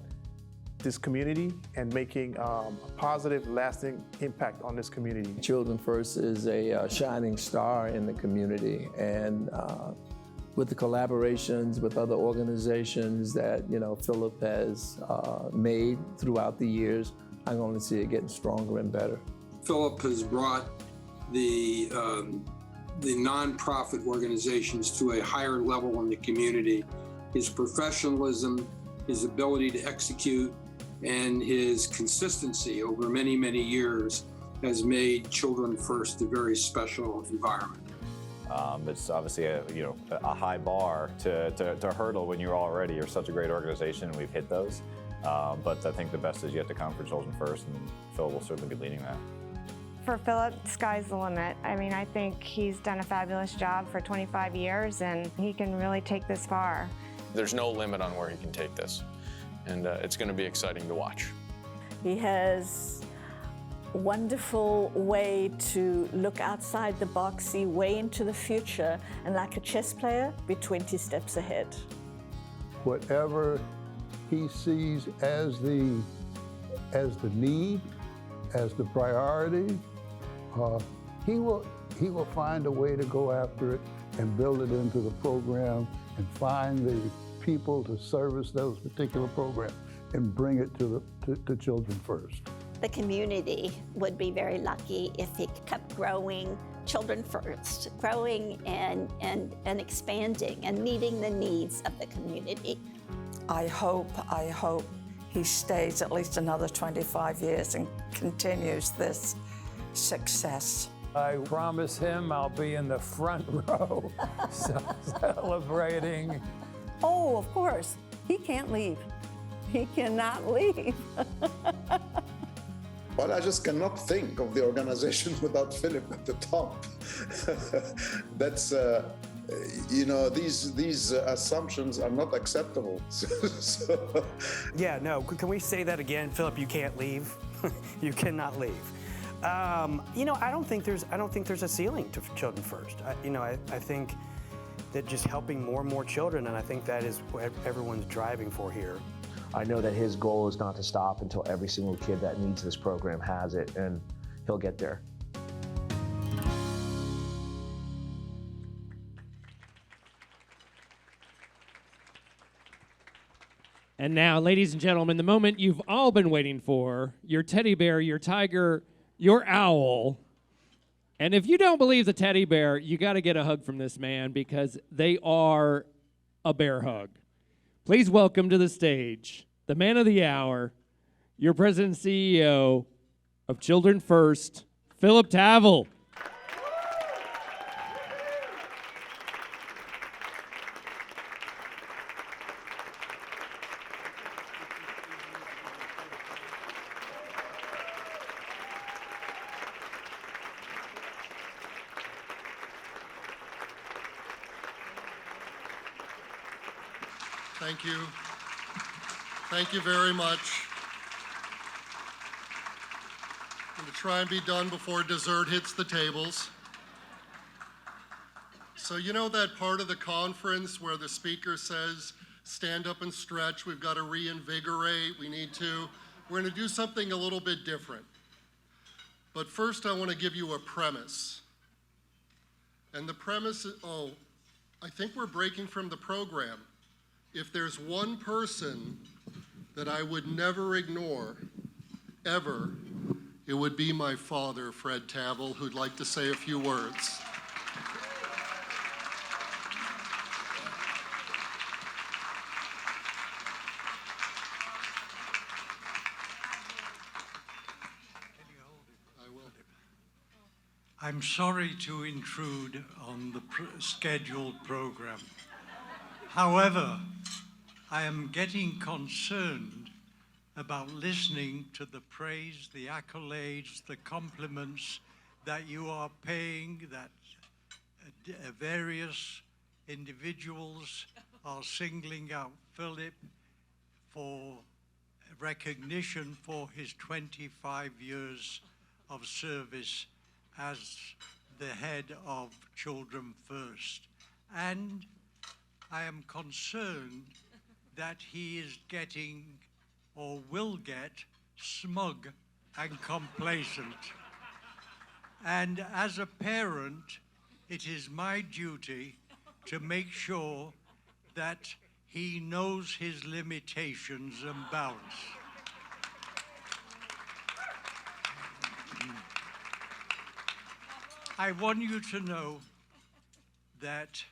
this community and making a positive, lasting impact on this community. Children First is a shining star in the community, and with the collaborations with other organizations that Philip has made throughout the years, I'm going to see it getting stronger and better. Philip has brought the nonprofit organizations to a higher level in the community. His professionalism, his ability to execute, and his consistency over many, many years has made Children First a very special environment. It's obviously a high bar to hurdle when you're such a great organization, and we've hit those. But I think the best is yet to come for Children First, and Phil will certainly be leading that. For Philip, sky's the limit. I mean, I think he's done a fabulous job for 25 years, and he can really take this far. There's no limit on where he can take this, and it's going to be exciting to watch. He has a wonderful way to look outside the box, see way into the future, and like a chess player, be 20 steps ahead. Whatever he sees as the need, as the priority, he will find a way to go after it and build it into the program and find the people to service those particular programs and bring it to Children First. The community would be very lucky if it kept growing, Children First, growing and expanding and meeting the needs of the community. I hope he stays at least another 25 years and continues this success. I promise him I'll be in the front row celebrating. Oh, of course. He can't leave. He cannot leave. Well, I just cannot think of the organization without Philip at the top. That's, these assumptions are not acceptable. Yeah, no, can we say that again? Philip, you can't leave. You cannot leave. I don't think there's a ceiling to Children First. I think that just helping more and more children, and I think that is what everyone's driving for here. I know that his goal is not to stop until every single kid that needs this program has it, and he'll get there. And now, ladies and gentlemen, the moment you've all been waiting for, your teddy bear, your tiger, your owl. And if you don't believe the teddy bear, you got to get a hug from this man because they are a bear hug. Please welcome to the stage the man of the hour, your president and CEO of Children First, Philip Tavill. Thank you. Thank you very much. I'm going to try and be done before dessert hits the tables. So you know that part of the conference where the speaker says, stand up and stretch, we've got to reinvigorate, we're going to do something a little bit different. But first I want to give you a premise. And the premise is, I think we're breaking from the program. If there's one person that I would never ignore, ever, it would be my father, Fred Tavill, who'd like to say a few words. I'm sorry to intrude on the scheduled program. However, I am getting concerned about listening to the praise, the accolades, the compliments that you are paying, that various individuals are singling out Philip for recognition for his 25 years of service as the head of Children First. And I am concerned that he is getting, or will get, smug and complacent. And as a parent, it is my duty to make sure that he knows his limitations and bounds. I want you to know that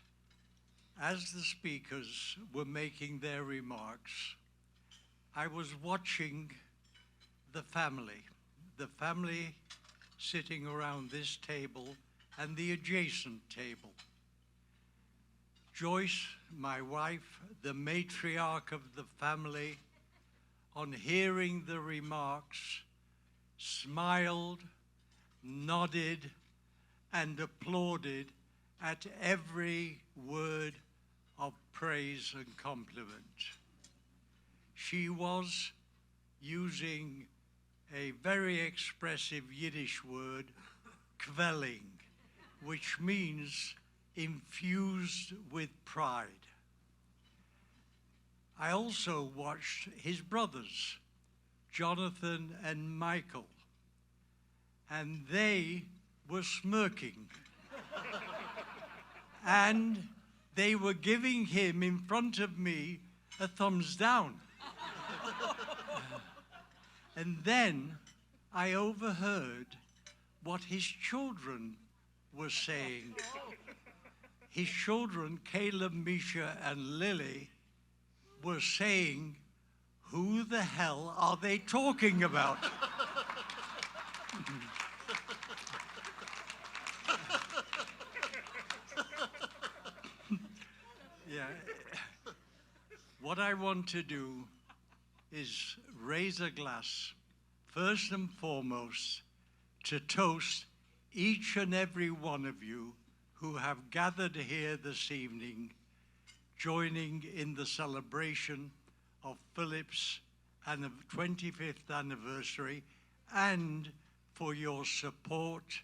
as the speakers were making their remarks, I was watching the family sitting around this table and the adjacent table. Joyce, my wife, the matriarch of the family, on hearing the remarks, smiled, nodded, and applauded at every word of praise and compliment. She was using a very expressive Yiddish word, kvelling, which means infused with pride. I also watched his brothers, Jonathan and Michael, and they were smirking. And they were giving him, in front of me, a thumbs down. And then I overheard what his children were saying. His children, Caleb, Misha, and Lily, were saying, who the hell are they talking about? Yeah. What I want to do is raise a glass, first and foremost, to toast each and every one of you who have gathered here this evening, joining in the celebration of Philip's 25th anniversary, and for your support,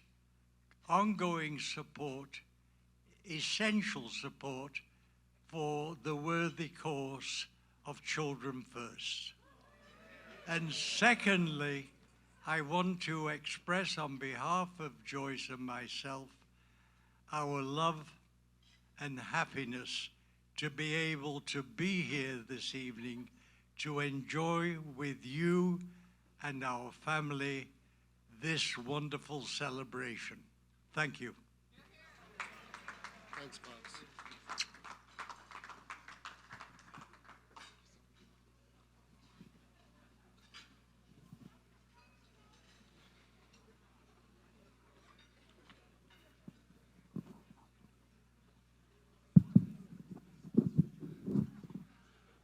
ongoing support, essential support for the worthy cause of Children First. And secondly, I want to express on behalf of Joyce and myself our love and happiness to be able to be here this evening to enjoy with you and our family this wonderful celebration. Thank you. Thanks, Pops.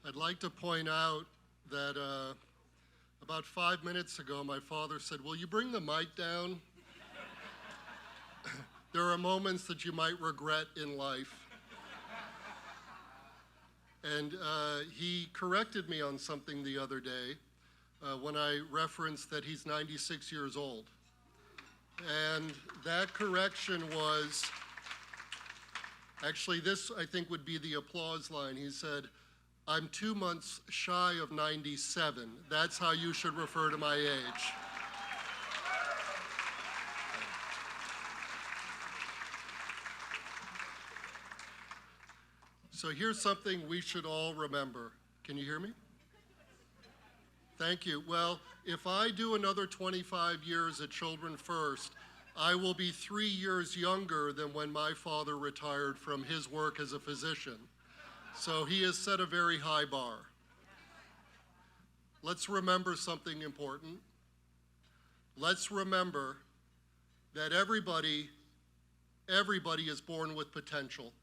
I'd like to point out that about 5 minutes ago, my father said, "Will you bring the mic down?" There are moments that you might regret in life. And he corrected me on something the other day when I referenced that he's 96 years old. And that correction was, actually this I think would be the applause line. He said, "I'm 2 months shy of 97. That's how you should refer to my age." So here's something we should all remember. Can you hear me? Thank you. Well, if I do another 25 years at Children First, I will be 3 years younger than when my father retired from his work as a physician. So he has set a very high bar. Let's remember something important. Let's remember that everybody is born with potential,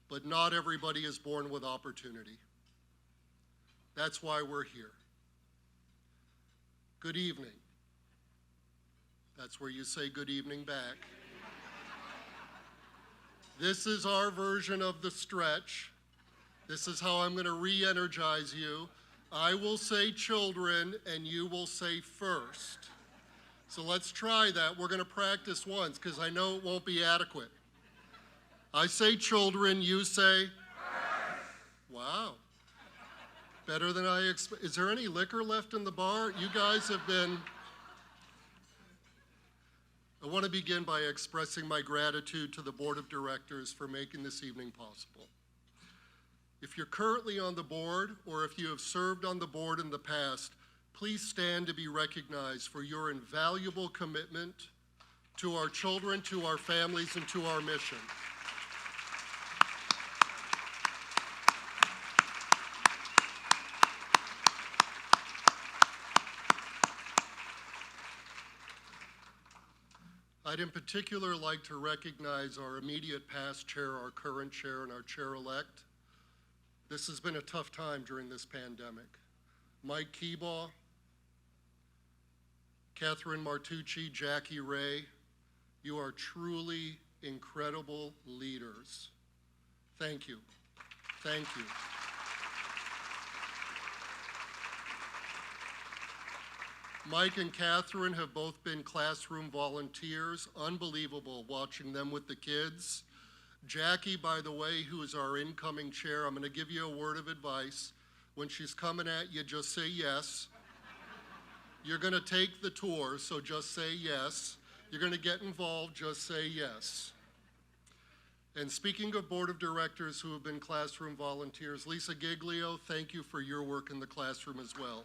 but not everybody is born with opportunity. That's why we're here. Good evening. That's where you say good evening back. This is our version of the stretch. This is how I'm going to re-energize you. I will say children, and you will say first. So let's try that. We're going to practice once, because I know it won't be adequate. I say children, you say first. Wow. Better than I expected. Is there any liquor left in the bar? You guys have been... I want to begin by expressing my gratitude to the Board of Directors for making this evening possible. If you're currently on the board, or if you have served on the board in the past, please stand to be recognized for your invaluable commitment to our children, to our families, and to our mission. I'd in particular like to recognize our immediate past chair, our current chair, and our chair-elect. This has been a tough time during this pandemic. Mike Keebaugh, Catherine Martucci, Jackie Ray, you are truly incredible leaders. Thank you. Thank you. Mike and Catherine have both been classroom volunteers. Unbelievable watching them with the kids. Jackie, by the way, who is our incoming chair, I'm going to give you a word of advice. When she's coming at you, just say yes. You're going to take the tour, so just say yes. You're going to get involved, just say yes. And speaking of Board of Directors who have been classroom volunteers, Lisa Giglio, thank you for your work in the classroom as well.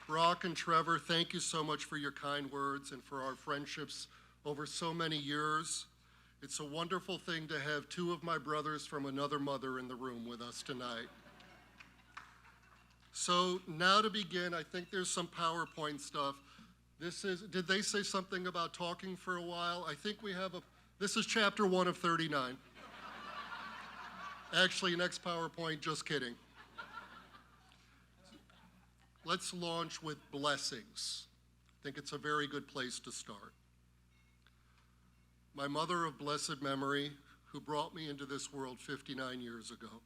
Brock and Trevor, thank you so much for your kind words and for our friendships over so many years. It's a wonderful thing to have two of my brothers from another mother in the room with us tonight. So now to begin, I think there's some PowerPoint stuff. Did they say something about talking for a while? I think we have this is chapter 1 of 39. Actually, next PowerPoint, just kidding. Let's launch with blessings. I think it's a very good place to start. My mother of blessed memory, who brought me into this world 59 years ago,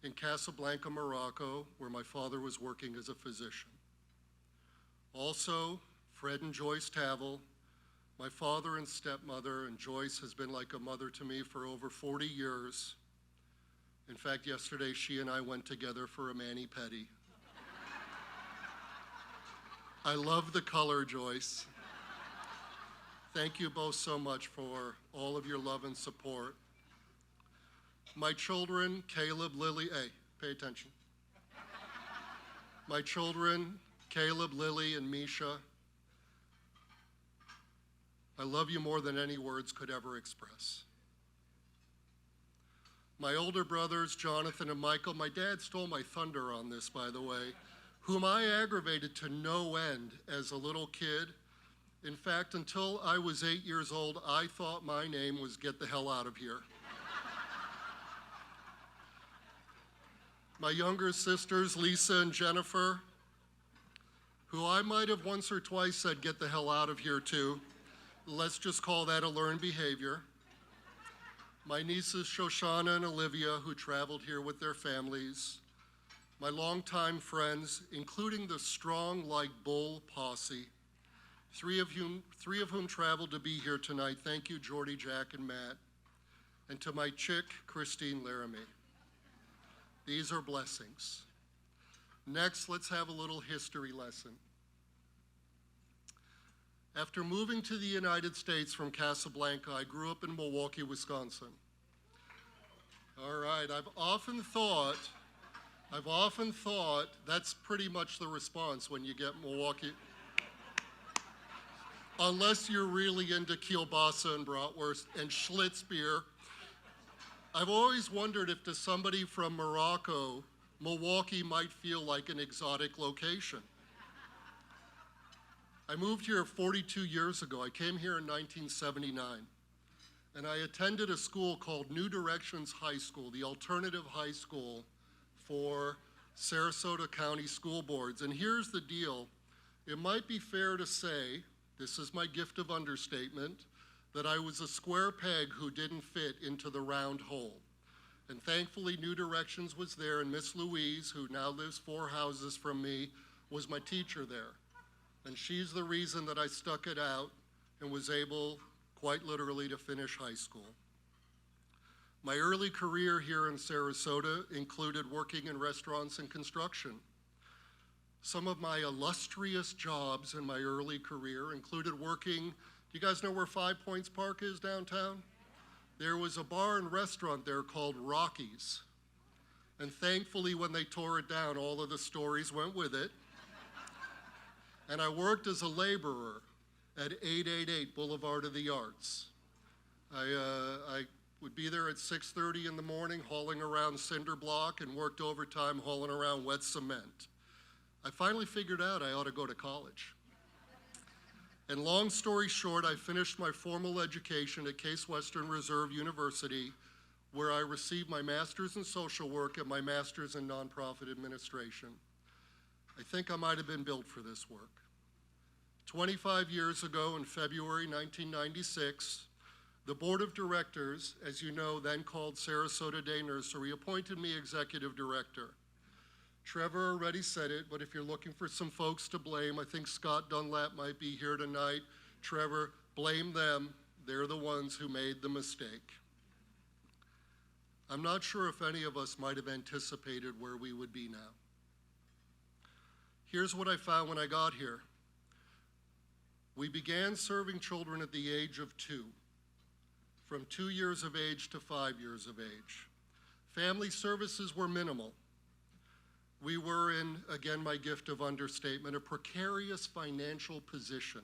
in Casablanca, Morocco, where my father was working as a physician. Also, Fred and Joyce Tavill, my father and stepmother, and Joyce has been like a mother to me for over 40 years. In fact, yesterday she and I went together for a mani-pedi. I love the color, Joyce. Thank you both so much for all of your love and support. My children, Caleb, Lily, hey, pay attention. my children, Caleb, Lily, and Misha, I love you more than any words could ever express. My older brothers, Jonathan and Michael, my dad stole my thunder on this, by the way, whom I aggravated to no end as a little kid. In fact, until I was 8 years old, I thought my name was Get the Hell Out of Here. My younger sisters, Lisa and Jennifer, who I might have once or twice said, get the hell out of here too. Let's just call that a learned behavior. My nieces, Shoshana and Olivia, who traveled here with their families. My longtime friends, including the Strong Like Bull posse, three of whom traveled to be here tonight. Thank you, Jordy, Jack, and Matt. And to my chick, Christine Laramie. These are blessings. Next, let's have a little history lesson. After moving to the United States from Casablanca, I grew up in Milwaukee, Wisconsin. All right, I've often thought that's pretty much the response when you get Milwaukee. Unless you're really into kielbasa and bratwurst and Schlitz beer. I've always wondered if to somebody from Morocco, Milwaukee might feel like an exotic location. I moved here 42 years ago. I came here in 1979, and I attended a school called New Directions High School, the alternative high school for Sarasota County School Boards. And here's the deal. It might be fair to say, this is my gift of understatement, that I was a square peg who didn't fit into the round hole. And thankfully, New Directions was there, and Miss Louise, who now lives 4 houses from me, was my teacher there. And she's the reason that I stuck it out and was able, quite literally, to finish high school. My early career here in Sarasota included working in restaurants and construction. Some of my illustrious jobs in my early career included working. You guys know where 5 Points Park is downtown? There was a bar and restaurant there called Rocky's. And thankfully, when they tore it down, all of the stories went with it. And I worked as a laborer at 888 Boulevard of the Arts. I would be there at 6:30 in the morning hauling around cinder block and worked overtime hauling around wet cement. I finally figured out I ought to go to college. And long story short, I finished my formal education at Case Western Reserve University, where I received my master's in social work and my master's in nonprofit administration. I think I might have been built for this work. 25 years ago, in February 1996, the board of directors, as you know, then called Sarasota Day Nursery, appointed me executive director. Trevor already said it, but if you're looking for some folks to blame, I think Scott Dunlap might be here tonight. Trevor, blame them. They're the ones who made the mistake. I'm not sure if any of us might have anticipated where we would be now. Here's what I found when I got here. We began serving children at the age of 2, from 2 years of age to 5 years of age. Family services were minimal. We were in, again, my gift of understatement, a precarious financial position.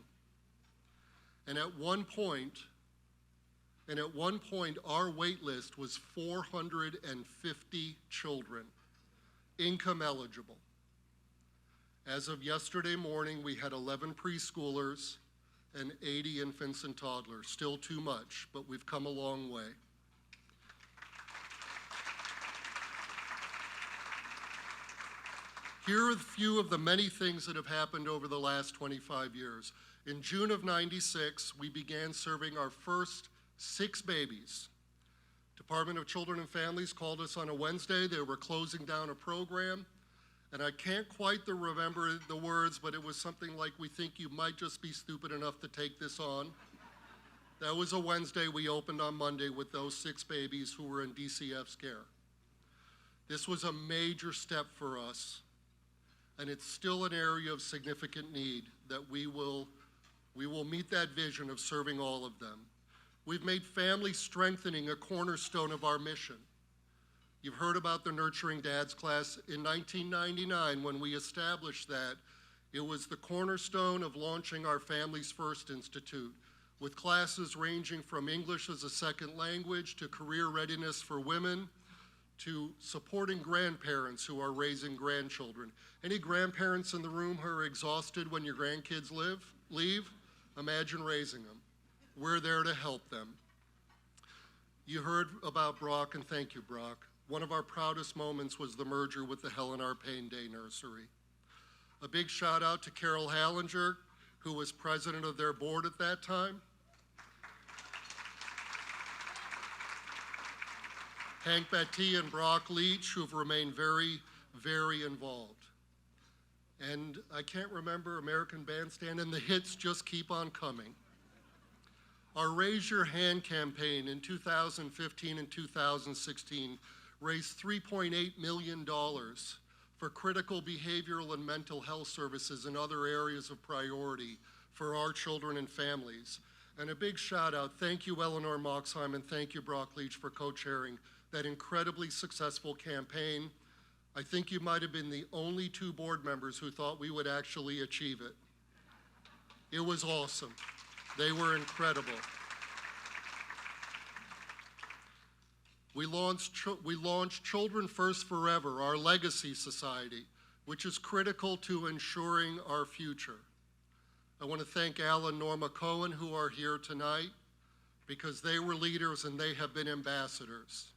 And at one point, our wait list was 450 children, income eligible. As of yesterday morning, we had 11 preschoolers and 80 infants and toddlers. Still too much, but we've come a long way. Here are a few of the many things that have happened over the last 25 years. In June of '96, we began serving our first 6 babies. Department of Children and Families called us on a Wednesday. They were closing down a program. And I can't quite remember the words, but it was something like, we think you might just be stupid enough to take this on. That was a Wednesday. We opened on Monday with those 6 babies who were in DCF's care. This was a major step for us, and it's still an area of significant need that we will meet that vision of serving all of them. We've made family strengthening a cornerstone of our mission. You've heard about the Nurturing Dads class. In 1999, when we established that, it was the cornerstone of launching our Families First Institute, with classes ranging from English as a second language to career readiness for women to supporting grandparents who are raising grandchildren. Any grandparents in the room who are exhausted when your grandkids leave? Imagine raising them. We're there to help them. You heard about Brock, and thank you, Brock. One of our proudest moments was the merger with the Helen R. Payne Day Nursery. A big shout out to Carol Hallinger, who was president of their board at that time. Hank Batty and Brock Leach, who've remained very, very involved. And I can't remember American Bandstand, and the hits just keep on coming. Our Raise Your Hand campaign in 2015 and 2016 raised $3.8 million for critical behavioral and mental health services in other areas of priority for our children and families. And a big shout out, thank you Eleanor Moxheim and thank you Brock Leach for co-chairing that incredibly successful campaign. I think you might have been the only two board members who thought we would actually achieve it. It was awesome. They were incredible. We launched Children First Forever, our legacy society, which is critical to ensuring our future. I want to thank Al and Norma Cohen, who are here tonight, because they were leaders and they have been ambassadors.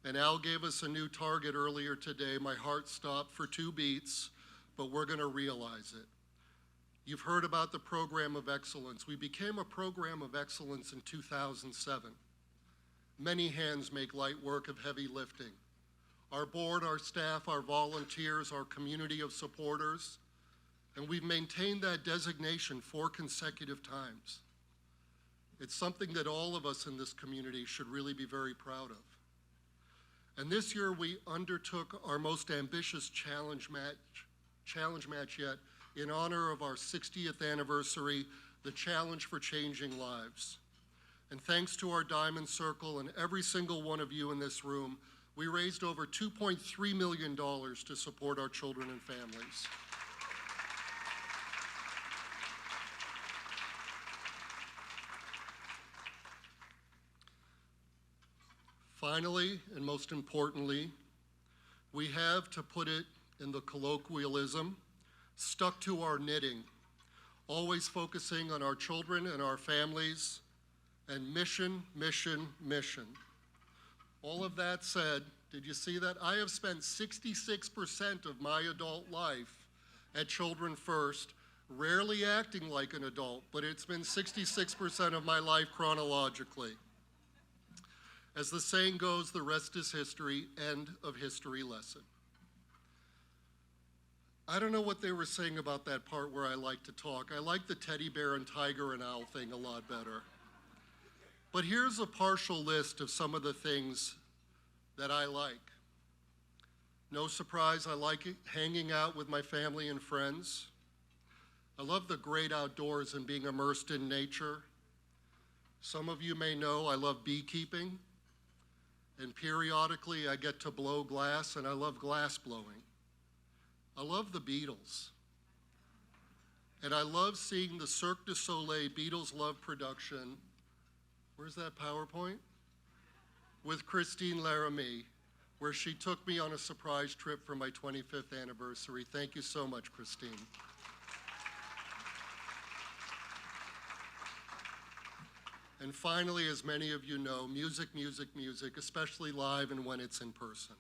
And Al gave us a new target earlier today. My heart stopped for 2 beats, but we're going to realize it. You've heard about the Program of Excellence. We became a Program of Excellence in 2007. Many hands make light work of heavy lifting. Our board, our staff, our volunteers, our community of supporters, and we've maintained that designation 4 consecutive times. It's something that all of us in this community should really be very proud of. And this year we undertook our most ambitious challenge match yet in honor of our 60th anniversary, the Challenge for Changing Lives. And thanks to our Diamond Circle and every single one of you in this room, we raised over $2.3 million to support our children and families. Finally, and most importantly, we have, to put it in the colloquialism, stuck to our knitting, always focusing on our children and our families, and mission, mission, mission. All of that said, did you see that? I have spent 66% of my adult life at Children First, rarely acting like an adult, but it's been 66% of my life chronologically. As the saying goes, the rest is history, end of history lesson. I don't know what they were saying about that part where I like to talk. I like the teddy bear and tiger and owl thing a lot better. But here's a partial list of some of the things that I like. No surprise, I like hanging out with my family and friends. I love the great outdoors and being immersed in nature. Some of you may know I love beekeeping. And periodically I get to blow glass, and I love glass blowing. I love the Beatles. And I love seeing the Cirque du Soleil Beatles Love production. Where's that PowerPoint? With Christine Laramie, where she took me on a surprise trip for my 25th anniversary. Thank you so much, Christine. And finally, as many of you know, music, music, music, especially live and when it's in person.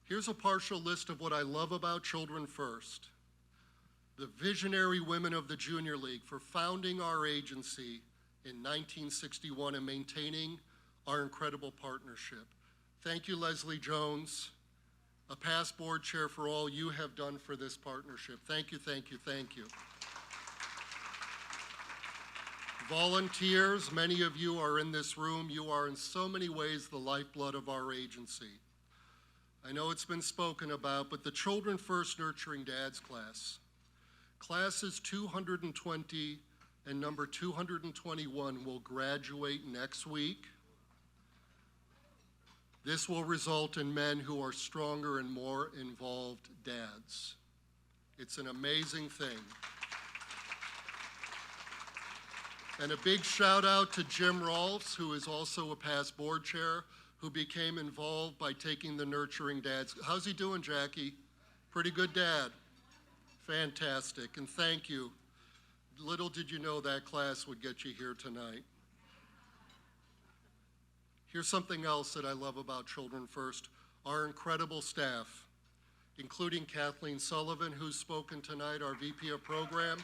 Here's a partial list of what I love about Children First. The visionary women of the Junior League for founding our agency in 1961 and maintaining our incredible partnership. Thank you, Leslie Jones, a past board chair, for all you have done for this partnership. Thank you, thank you, thank you. Volunteers, many of you are in this room. You are in so many ways the lifeblood of our agency. I know it's been spoken about, but the Children First Nurturing Dads class, classes 220 and number 221 will graduate next week. This will result in men who are stronger and more involved dads. It's an amazing thing. And a big shout out to Jim Rolfs, who is also a past board chair, who became involved by taking the Nurturing Dads. How's he doing, Jackie? Pretty good dad. Fantastic, and thank you. Little did you know that class would get you here tonight. Here's something else that I love about Children First, our incredible staff, including Kathleen Sullivan, who's spoken tonight, our VP of Program.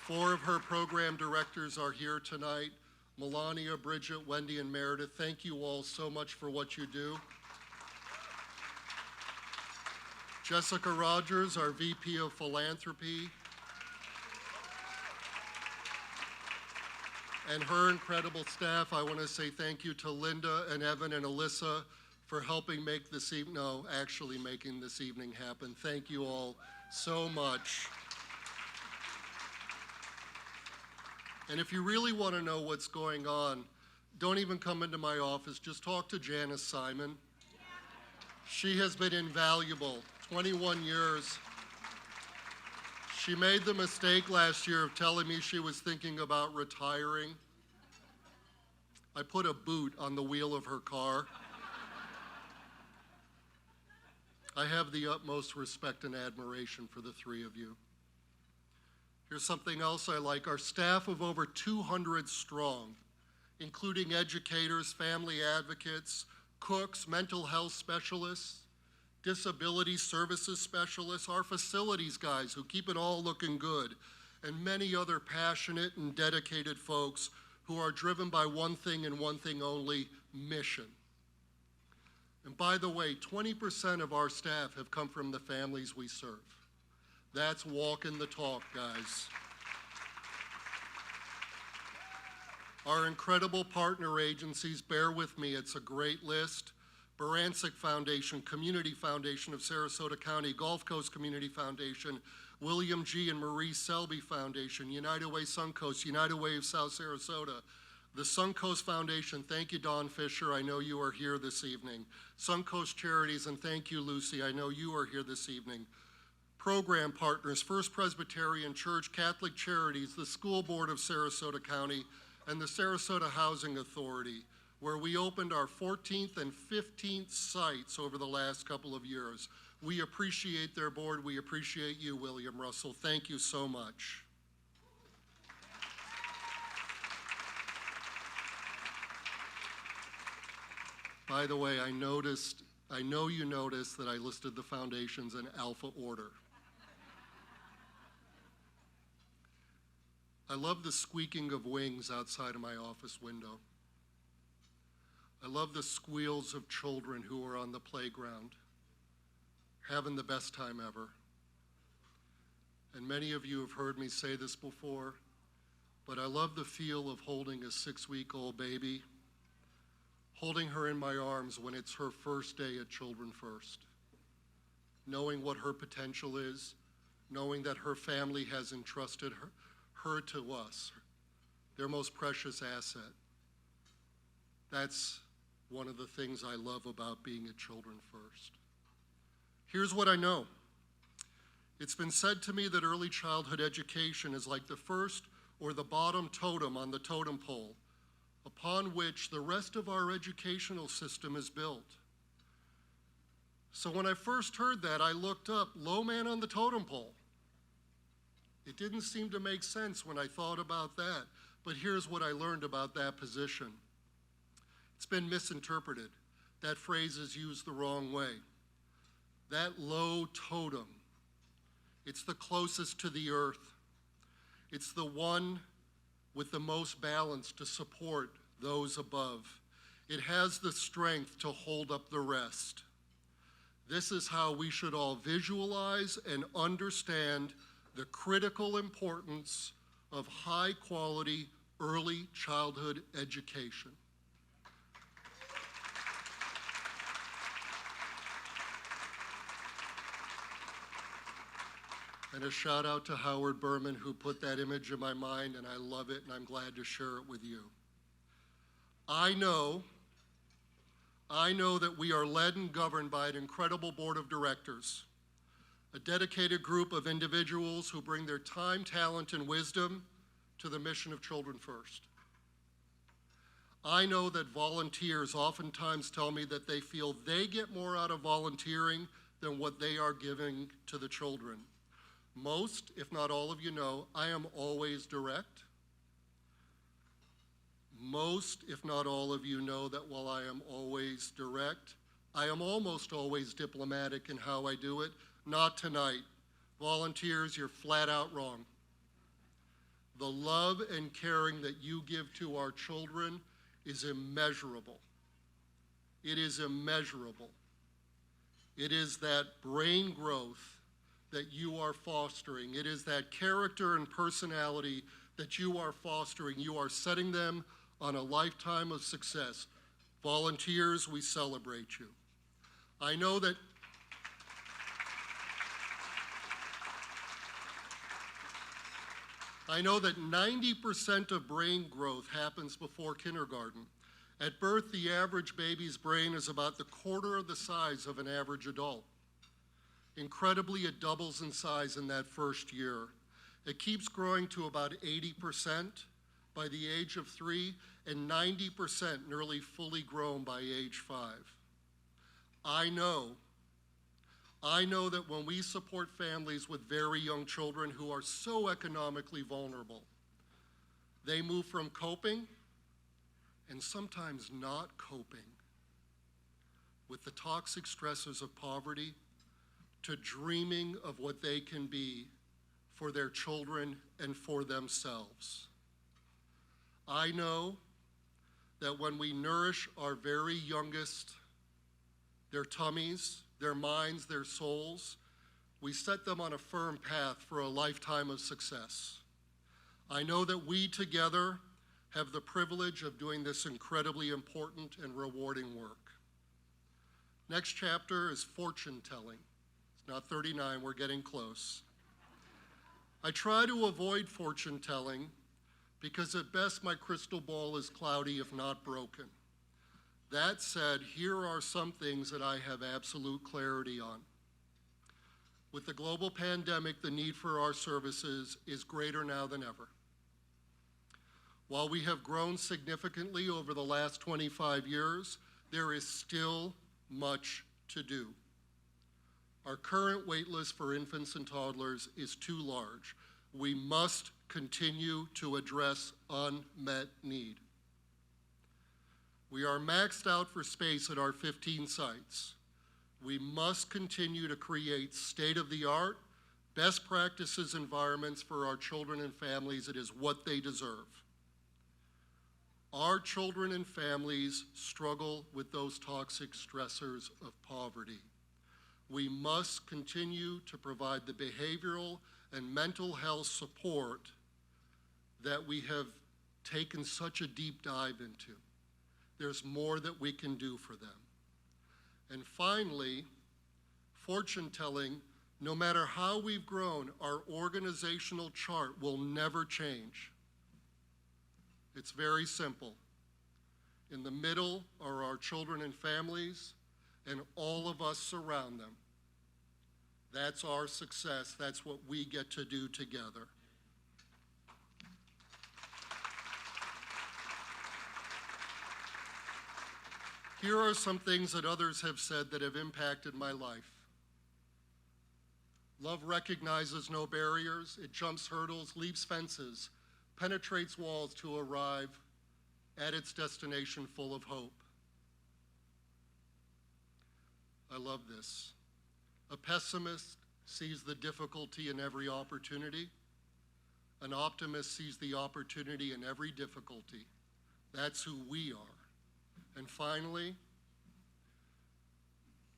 4 of her program directors are here tonight. Melania, Bridget, Wendy, and Meredith, thank you all so much for what you do. Jessica Rogers, our VP of Philanthropy, and her incredible staff. I want to say thank you to Linda and Evan and Alyssa for helping make this evening, no, actually making this evening happen. Thank you all so much. And if you really want to know what's going on, don't even come into my office, just talk to Janice Simon. She has been invaluable, 21 years. She made the mistake last year of telling me she was thinking about retiring. I put a boot on the wheel of her car. I have the utmost respect and admiration for the 3 of you. Here's something else I like. Our staff of over 200 strong, including educators, family advocates, cooks, mental health specialists, disability services specialists, our facilities guys who keep it all looking good, and many other passionate and dedicated folks who are driven by one thing and one thing only, mission. And by the way, 20% of our staff have come from the families we serve. That's walking the talk, guys. Our incredible partner agencies, bear with me, it's a great list. Barancik Foundation, Community Foundation of Sarasota County, Gulf Coast Community Foundation, William G. and Marie Selby Foundation, United Way Suncoast, United Way of South Sarasota, the Suncoast Foundation, thank you, Dawn Fisher, I know you are here this evening. Suncoast Charities, and thank you, Lucy, I know you are here this evening. Program partners, First Presbyterian Church, Catholic Charities, the School Board of Sarasota County, and the Sarasota Housing Authority, where we opened our 14th and 15th sites over the last couple of years. We appreciate their board. We appreciate you, William Russell. Thank you so much. By the way, I know you noticed that I listed the foundations in alpha order. I love the squeaking of wings outside of my office window. I love the squeals of children who are on the playground, having the best time ever. And many of you have heard me say this before, but I love the feel of holding a 6-week-old baby, holding her in my arms when it's her first day at Children First, knowing what her potential is, knowing that her family has entrusted her to us, their most precious asset. That's one of the things I love about being at Children First. Here's what I know. It's been said to me that early childhood education is like the first or the bottom totem on the totem pole, upon which the rest of our educational system is built. So when I first heard that, I looked up, low man on the totem pole. It didn't seem to make sense when I thought about that, but here's what I learned about that position. It's been misinterpreted. That phrase is used the wrong way. That low totem, it's the closest to the earth. It's the one with the most balance to support those above. It has the strength to hold up the rest. This is how we should all visualize and understand the critical importance of high-quality early childhood education. And a shout out to Howard Berman, who put that image in my mind, and I love it, and I'm glad to share it with you. I know that we are led and governed by an incredible board of directors, a dedicated group of individuals who bring their time, talent, and wisdom to the mission of Children First. I know that volunteers oftentimes tell me that they feel they get more out of volunteering than what they are giving to the children. Most, if not all of you know, I am always direct. Most, if not all of you know that while I am always direct, I am almost always diplomatic in how I do it. Not tonight. Volunteers, you're flat out wrong. The love and caring that you give to our children is immeasurable. It is immeasurable. It is that brain growth that you are fostering. It is that character and personality that you are fostering. You are setting them on a lifetime of success. Volunteers, we celebrate you. I know that I know that 90% of brain growth happens before kindergarten. At birth, the average baby's brain is about the quarter of the size of an average adult. Incredibly, it doubles in size in that first year. It keeps growing to about 80% by the age of 3 and 90% nearly fully grown by age 5. I know that when we support families with very young children who are so economically vulnerable, they move from coping and sometimes not coping with the toxic stressors of poverty to dreaming of what they can be for their children and for themselves. I know that when we nourish our very youngest, their tummies, their minds, their souls, we set them on a firm path for a lifetime of success. I know that we together have the privilege of doing this incredibly important and rewarding work. Next chapter is fortune telling. It's not 39, we're getting close. I try to avoid fortune telling because at best my crystal ball is cloudy if not broken. That said, here are some things that I have absolute clarity on. With the global pandemic, the need for our services is greater now than ever. While we have grown significantly over the last 25 years, there is still much to do. Our current wait list for infants and toddlers is too large. We must continue to address unmet need. We are maxed out for space at our 15 sites. We must continue to create state-of-the-art, best practices environments for our children and families. It is what they deserve. Our children and families struggle with those toxic stressors of poverty. We must continue to provide the behavioral and mental health support that we have taken such a deep dive into. There's more that we can do for them. And finally, fortune telling, no matter how we've grown, our organizational chart will never change. It's very simple. In the middle are our children and families, and all of us surround them. That's our success. That's what we get to do together. Here are some things that others have said that have impacted my life. Love recognizes no barriers. It jumps hurdles, leaps fences, penetrates walls to arrive at its destination full of hope. I love this. A pessimist sees the difficulty in every opportunity. An optimist sees the opportunity in every difficulty. That's who we are. And finally,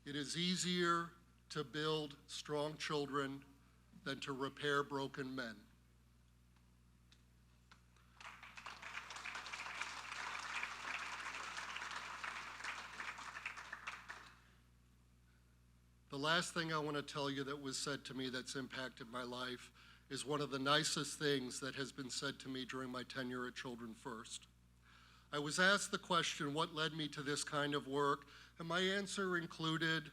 it is easier to build strong children than to repair broken men. The last thing I want to tell you that was said to me that's impacted my life is one of the nicest things that has been said to me during my tenure at Children First. I was asked the question, what led me to this kind of work? And my answer included,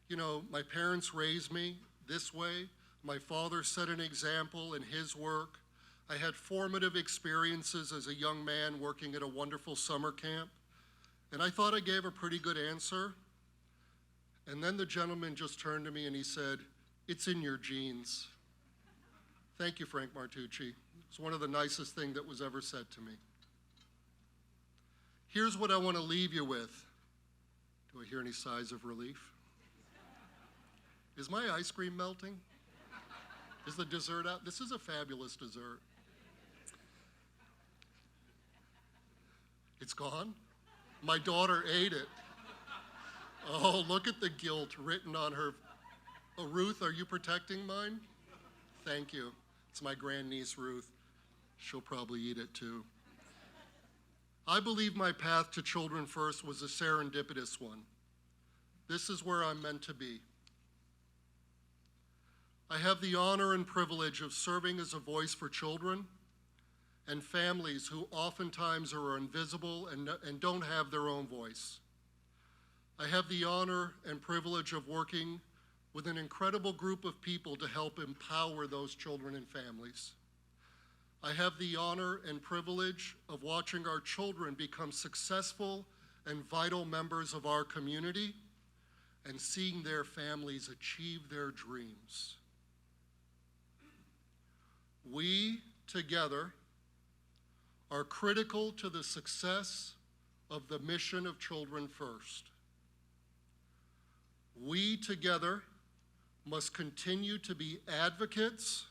you know, my parents raised me this way. My father set an example in his work. I had formative experiences as a young man working at a wonderful summer camp. And I thought I gave a pretty good answer. And then the gentleman just turned to me and he said, "It's in your genes." Thank you, Frank Martucci. It's one of the nicest things that was ever said to me. Here's what I want to leave you with. Do I hear any sighs of relief? Is my ice cream melting? Is the dessert out? This is a fabulous dessert. It's gone? My daughter ate it. Oh, look at the guilt written on her. Oh, Ruth, are you protecting mine? Thank you. It's my grandniece, Ruth. She'll probably eat it too. I believe my path to Children First was a serendipitous one. This is where I'm meant to be. I have the honor and privilege of serving as a voice for children and families who oftentimes are invisible and don't have their own voice. I have the honor and privilege of working with an incredible group of people to help empower those children and families. I have the honor and privilege of watching our children become successful and vital members of our community and seeing their families achieve their dreams. We, together, are critical to the success of the mission of Children First. We, together, must continue to be advocates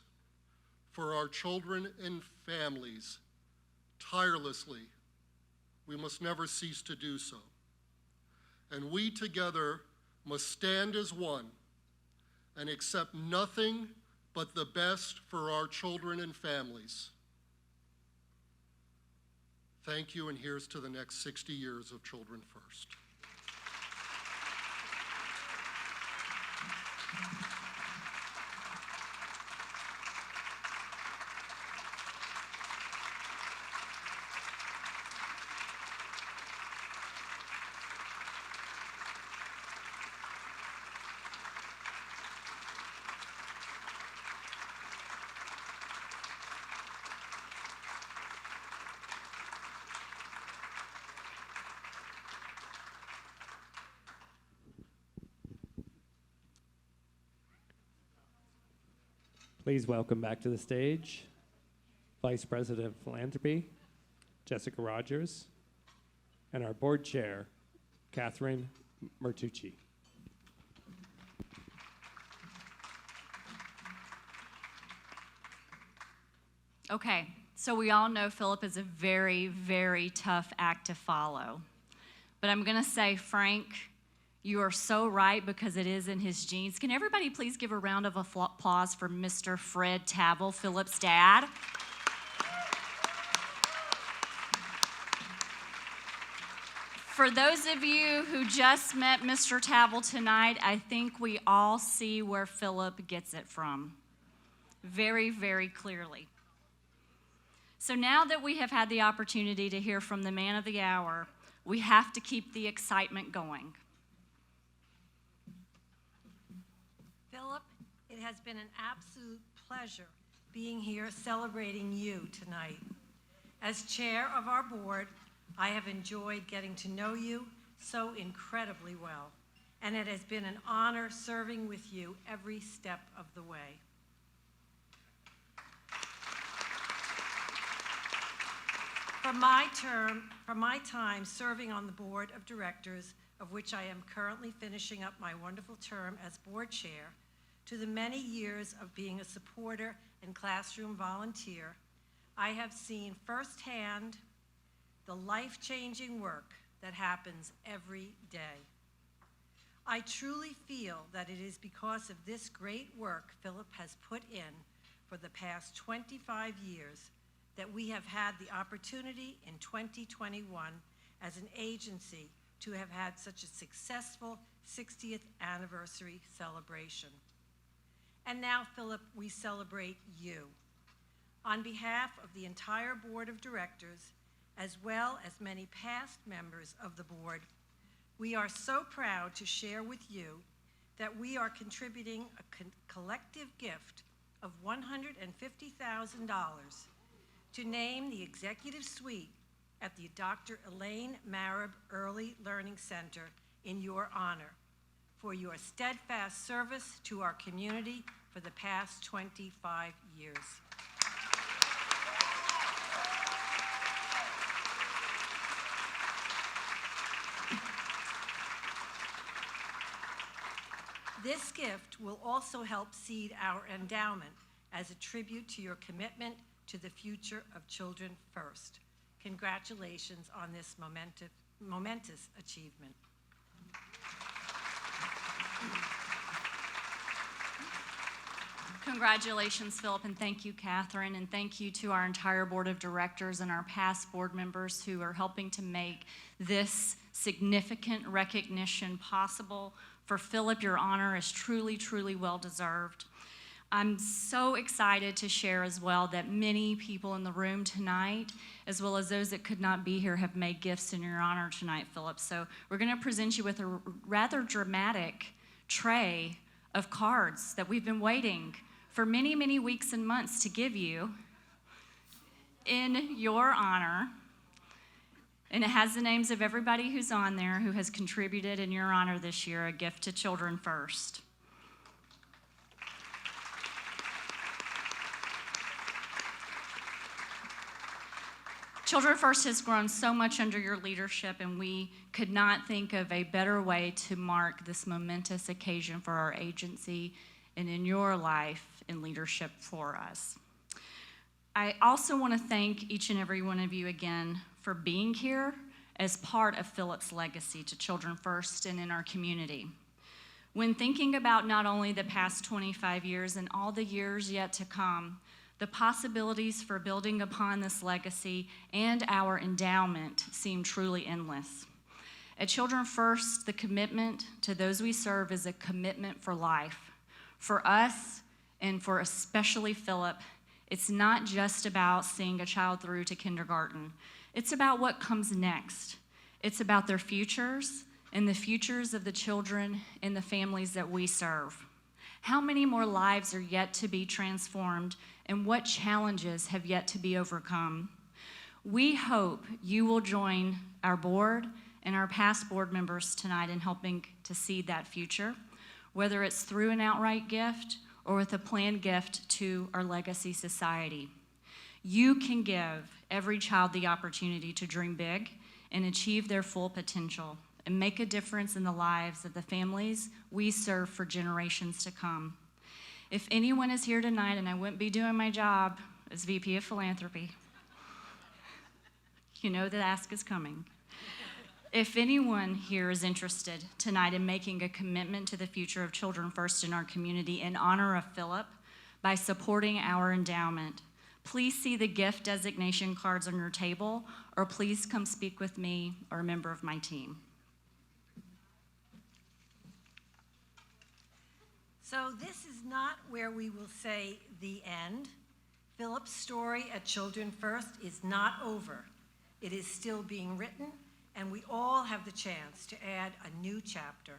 for our children and families tirelessly. We must never cease to do so. And we, together, must stand as one and accept nothing but the best for our children and families. Thank you, and here's to the next 60 years of Children First. Please welcome back to the stage Vice President of Philanthropy, Jessica Rogers, and our board chair, Catherine Martucci. Okay, so we all know Philip is a very, very tough act to follow. But I'm going to say, Frank, you are so right because it is in his genes. Can everybody please give a round of applause for Mr. Fred Tavill, Philip's dad? For those of you who just met Mr. Tavill tonight, I think we all see where Philip gets it from. Very, very clearly. So now that we have had the opportunity to hear from the man of the hour, we have to keep the excitement going. Philip, it has been an absolute pleasure being here celebrating you tonight. As chair of our board, I have enjoyed getting to know you so incredibly well, and it has been an honor serving with you every step of the way. From my time serving on the board of directors, of which I am currently finishing up my wonderful term as board chair, to the many years of being a supporter and classroom volunteer, I have seen firsthand the life-changing work that happens every day. I truly feel that it is because of this great work Philip has put in for the past 25 years that we have had the opportunity in 2021 as an agency to have had such a successful 60th anniversary celebration. And now, Philip, we celebrate you. On behalf of the entire board of directors as well as many past members of the board, we are so proud to share with you that we are contributing a collective gift of $150,000 to name the executive suite at the Dr. Elaine Marab Early Learning Center in your honor for your steadfast service to our community for the past 25 years. This gift will also help seed our endowment as a tribute to your commitment to the future of Children First. Congratulations on this momentous achievement. Congratulations, Philip, and thank you, Catherine, and thank you to our entire board of directors and our past board members who are helping to make this significant recognition possible. For Philip, your honor is truly, truly well-deserved. I'm so excited to share as well that many people in the room tonight, as well as those that could not be here, have made gifts in your honor tonight, Philip. So we're going to present you with a rather dramatic tray of cards that we've been waiting for many, many weeks and months to give you in your honor. And it has the names of everybody who's on there who has contributed in your honor this year, a gift to Children First. Children First has grown so much under your leadership, and we could not think of a better way to mark this momentous occasion for our agency and in your life and leadership for us. I also want to thank each and every one of you again for being here as part of Philip's legacy to Children First and in our community. When thinking about not only the past 25 years and all the years yet to come, the possibilities for building upon this legacy and our endowment seem truly endless. At Children First, the commitment to those we serve is a commitment for life. For us, and for especially Philip, it's not just about seeing a child through to kindergarten. It's about what comes next. It's about their futures and the futures of the children and the families that we serve. How many more lives are yet to be transformed, and what challenges have yet to be overcome? We hope you will join our board and our past board members tonight in helping to seed that future, whether it's through an outright gift or with a planned gift to our Legacy Society. You can give every child the opportunity to dream big and achieve their full potential and make a difference in the lives of the families we serve for generations to come. If anyone is here tonight, and I wouldn't be doing my job as VP of Philanthropy, you know the ask is coming. If anyone here is interested tonight in making a commitment to the future of Children First in our community in honor of Philip by supporting our endowment, please see the gift designation cards on your table, or please come speak with me or a member of my team. So this is not where we will say the end. Philip's story at Children First is not over. It is still being written, and we all have the chance to add a new chapter.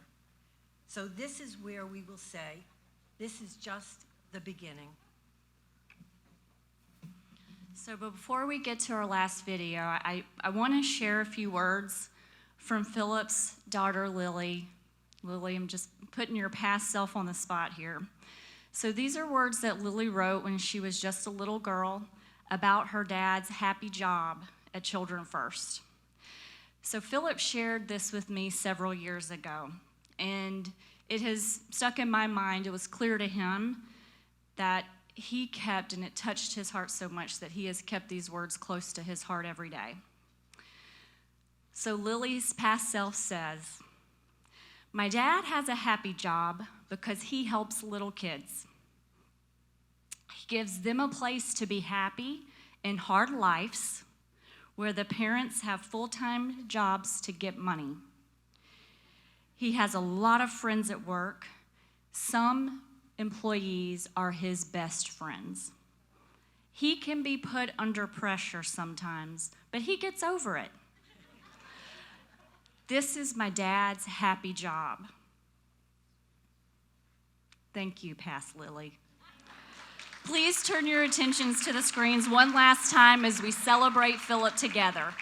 So this is where we will say, this is just the beginning. So before we get to our last video, I want to share a few words from Philip's daughter, Lily. Lily, I'm just putting your past self on the spot here. So these are words that Lily wrote when she was just a little girl about her dad's happy job at Children First. So Philip shared this with me several years ago, and it has stuck in my mind. It was clear to him that he kept, and it touched his heart so much that he has kept these words close to his heart every day. So Lily's past self says, "My dad has a happy job because he helps little kids. He gives them a place to be happy in hard lives where the parents have full-time jobs to get money. He has a lot of friends at work. Some employees are his best friends. He can be put under pressure sometimes, but he gets over it. This is my dad's happy job. Thank you, Past Lily. Please turn your attentions to the screens one last time as we celebrate Philip together.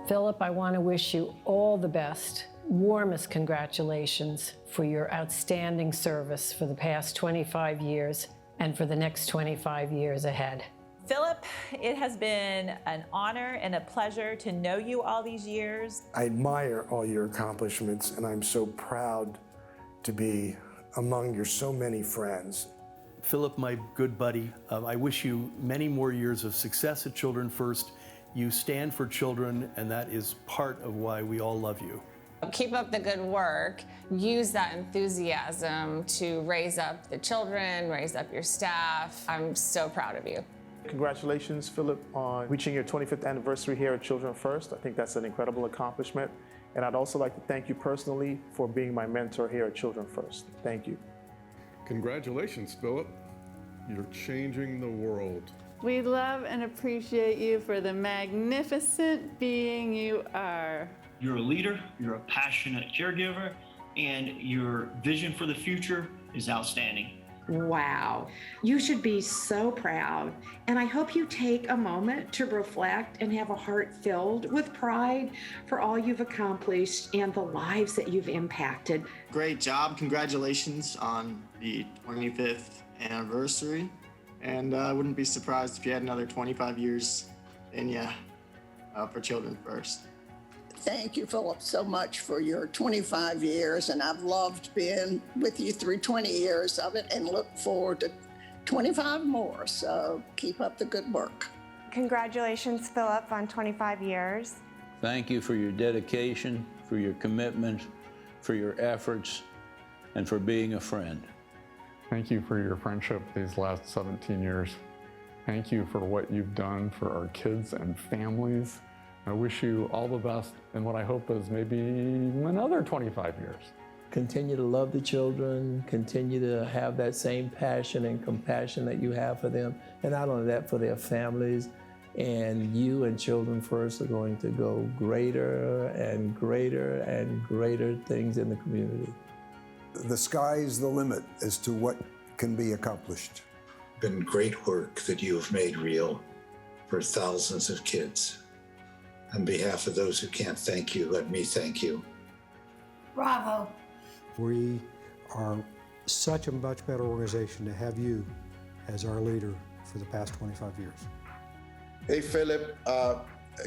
Philip, I want to wish you all the best, warmest congratulations for your outstanding service for the past 25 years and for the next 25 years ahead. Philip, it has been an honor and a pleasure to know you all these years. I admire all your accomplishments, and I'm so proud to be among your so many friends. Philip, my good buddy, I wish you many more years of success at Children First. You stand for children, and that is part of why we all love you. Keep up the good work. Use that enthusiasm to raise up the children, raise up your staff. I'm so proud of you. Congratulations, Philip, on reaching your 25th anniversary here at Children First. I think that's an incredible accomplishment. And I'd also like to thank you personally for being my mentor here at Children First. Thank you. Congratulations, Philip. You're changing the world. We love and appreciate you for the magnificent being you are. You're a leader, you're a passionate caregiver, and your vision for the future is outstanding. Wow, you should be so proud. And I hope you take a moment to reflect and have a heart filled with pride for all you've accomplished and the lives that you've impacted. Great job. Congratulations on the 25th anniversary. And I wouldn't be surprised if you had another 25 years in you for Children First. Thank you, Philip, so much for your 25 years, and I've loved being with you through 20 years of it and look forward to 25 more, so keep up the good work. Congratulations, Philip, on 25 years. Thank you for your dedication, for your commitment, for your efforts, and for being a friend. Thank you for your friendship these last 17 years. Thank you for what you've done for our kids and families. I wish you all the best in what I hope is maybe another 25 years. Continue to love the children, continue to have that same passion and compassion that you have for them, and not only that, for their families. And you and Children First are going to go greater and greater and greater things in the community. The sky's the limit as to what can be accomplished. Been great work that you have made real for thousands of kids. On behalf of those who can't thank you, let me thank you. Bravo. We are such a much better organization to have you as our leader for the past 25 years. Hey, Philip,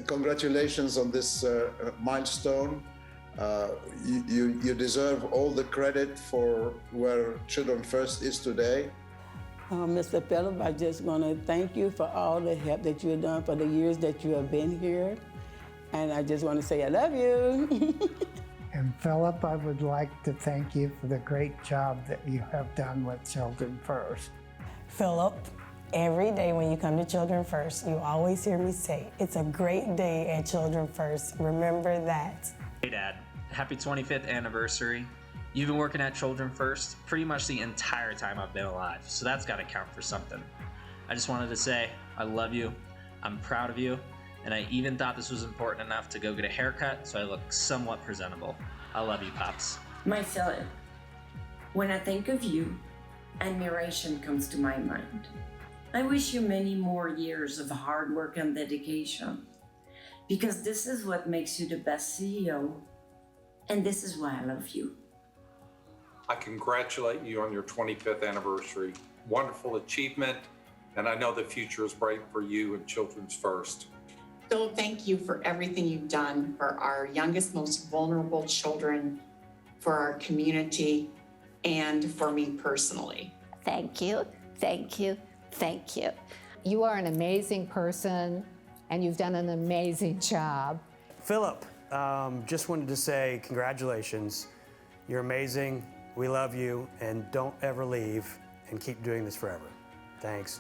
congratulations on this milestone. You deserve all the credit for where Children First is today. Mr. Phillips, I just want to thank you for all the help that you have done for the years that you have been here. And I just want to say I love you. And Philip, I would like to thank you for the great job that you have done with Children First. Philip, every day when you come to Children First, you always hear me say, it's a great day at Children First. Remember that. Hey, Dad. Happy 25th anniversary. You've been working at Children First pretty much the entire time I've been alive, so that's got to count for something. I just wanted to say I love you, I'm proud of you, and I even thought this was important enough to go get a haircut so I look somewhat presentable. I love you, Pops. My Philip, when I think of you, admiration comes to my mind. I wish you many more years of hard work and dedication, because this is what makes you the best CEO, and this is why I love you. I congratulate you on your 25th anniversary. Wonderful achievement, and I know the future is bright for you and Children's First. So thank you for everything you've done for our youngest, most vulnerable children, for our community, and for me personally. Thank you, thank you, thank you. You are an amazing person, and you've done an amazing job. Philip, just wanted to say congratulations. You're amazing. We love you, and don't ever leave, and keep doing this forever. Thanks.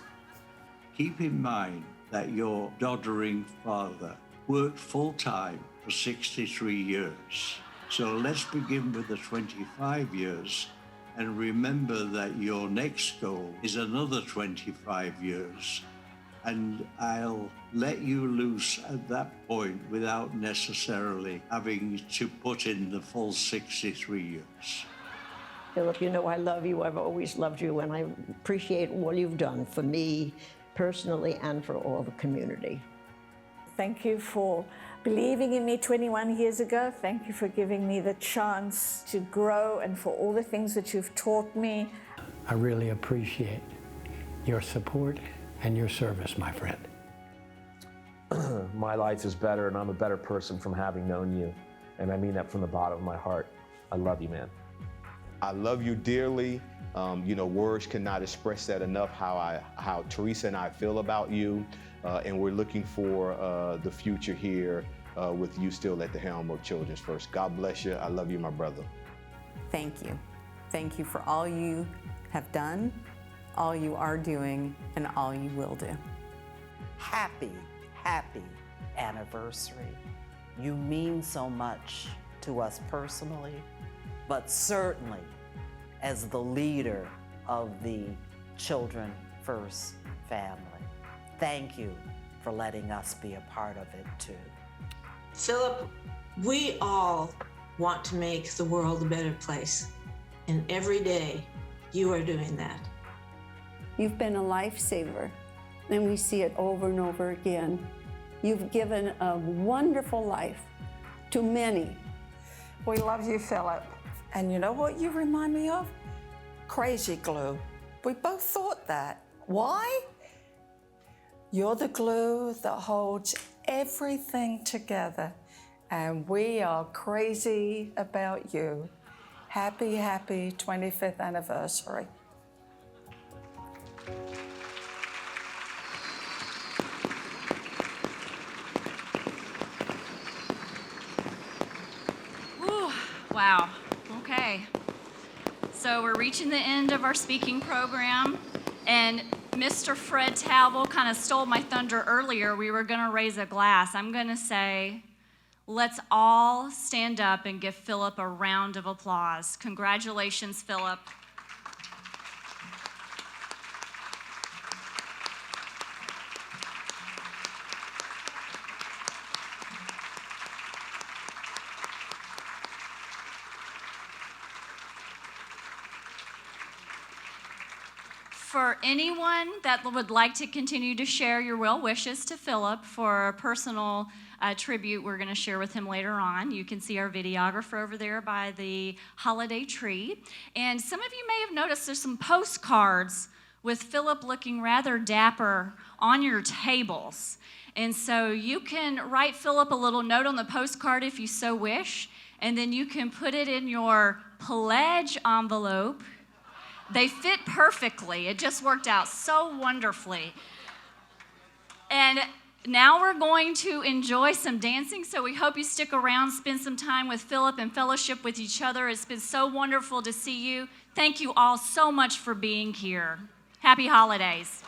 Keep in mind that your doddering father worked full-time for 63 years. So let's begin with the 25 years and remember that your next goal is another 25 years. And I'll let you loose at that point without necessarily having to put in the full 63 years. Philip, you know I love you. I've always loved you, and I appreciate all you've done for me personally and for all the community. Thank you for believing in me 21 years ago. Thank you for giving me the chance to grow and for all the things that you've taught me. I really appreciate your support and your service, my friend. My life is better and I'm a better person from having known you. And I mean that from the bottom of my heart. I love you, man. I love you dearly. You know, words cannot express that enough, how Teresa and I feel about you. And we're looking for the future here with you still at the helm of Children's First. God bless you. I love you, my brother. Thank you. Thank you for all you have done, all you are doing, and all you will do. Happy, happy anniversary. You mean so much to us personally, but certainly as the leader of the Children First family. Thank you for letting us be a part of it too. Philip, we all want to make the world a better place. And every day you are doing that. You've been a lifesaver, and we see it over and over again. You've given a wonderful life to many. We love you, Philip. And you know what you remind me of? Crazy glue. We both thought that. Why? You're the glue that holds everything together, and we are crazy about you. Happy, happy 25th anniversary. Whew, wow, okay. So we're reaching the end of our speaking program, and Mr. Fred Tavill kind of stole my thunder earlier. We were gonna raise a glass. I'm gonna say, let's all stand up and give Philip a round of applause. Congratulations, Philip. For anyone that would like to continue to share your well wishes to Philip for a personal tribute we're going to share with him later on, you can see our videographer over there by the holiday tree. And some of you may have noticed there's some postcards with Philip looking rather dapper on your tables. And so you can write Philip a little note on the postcard if you so wish, and then you can put it in your pledge envelope. They fit perfectly. It just worked out so wonderfully. And now we're going to enjoy some dancing, so we hope you stick around, spend some time with Philip and fellowship with each other. It's been so wonderful to see you. Thank you all so much for being here. Happy holidays.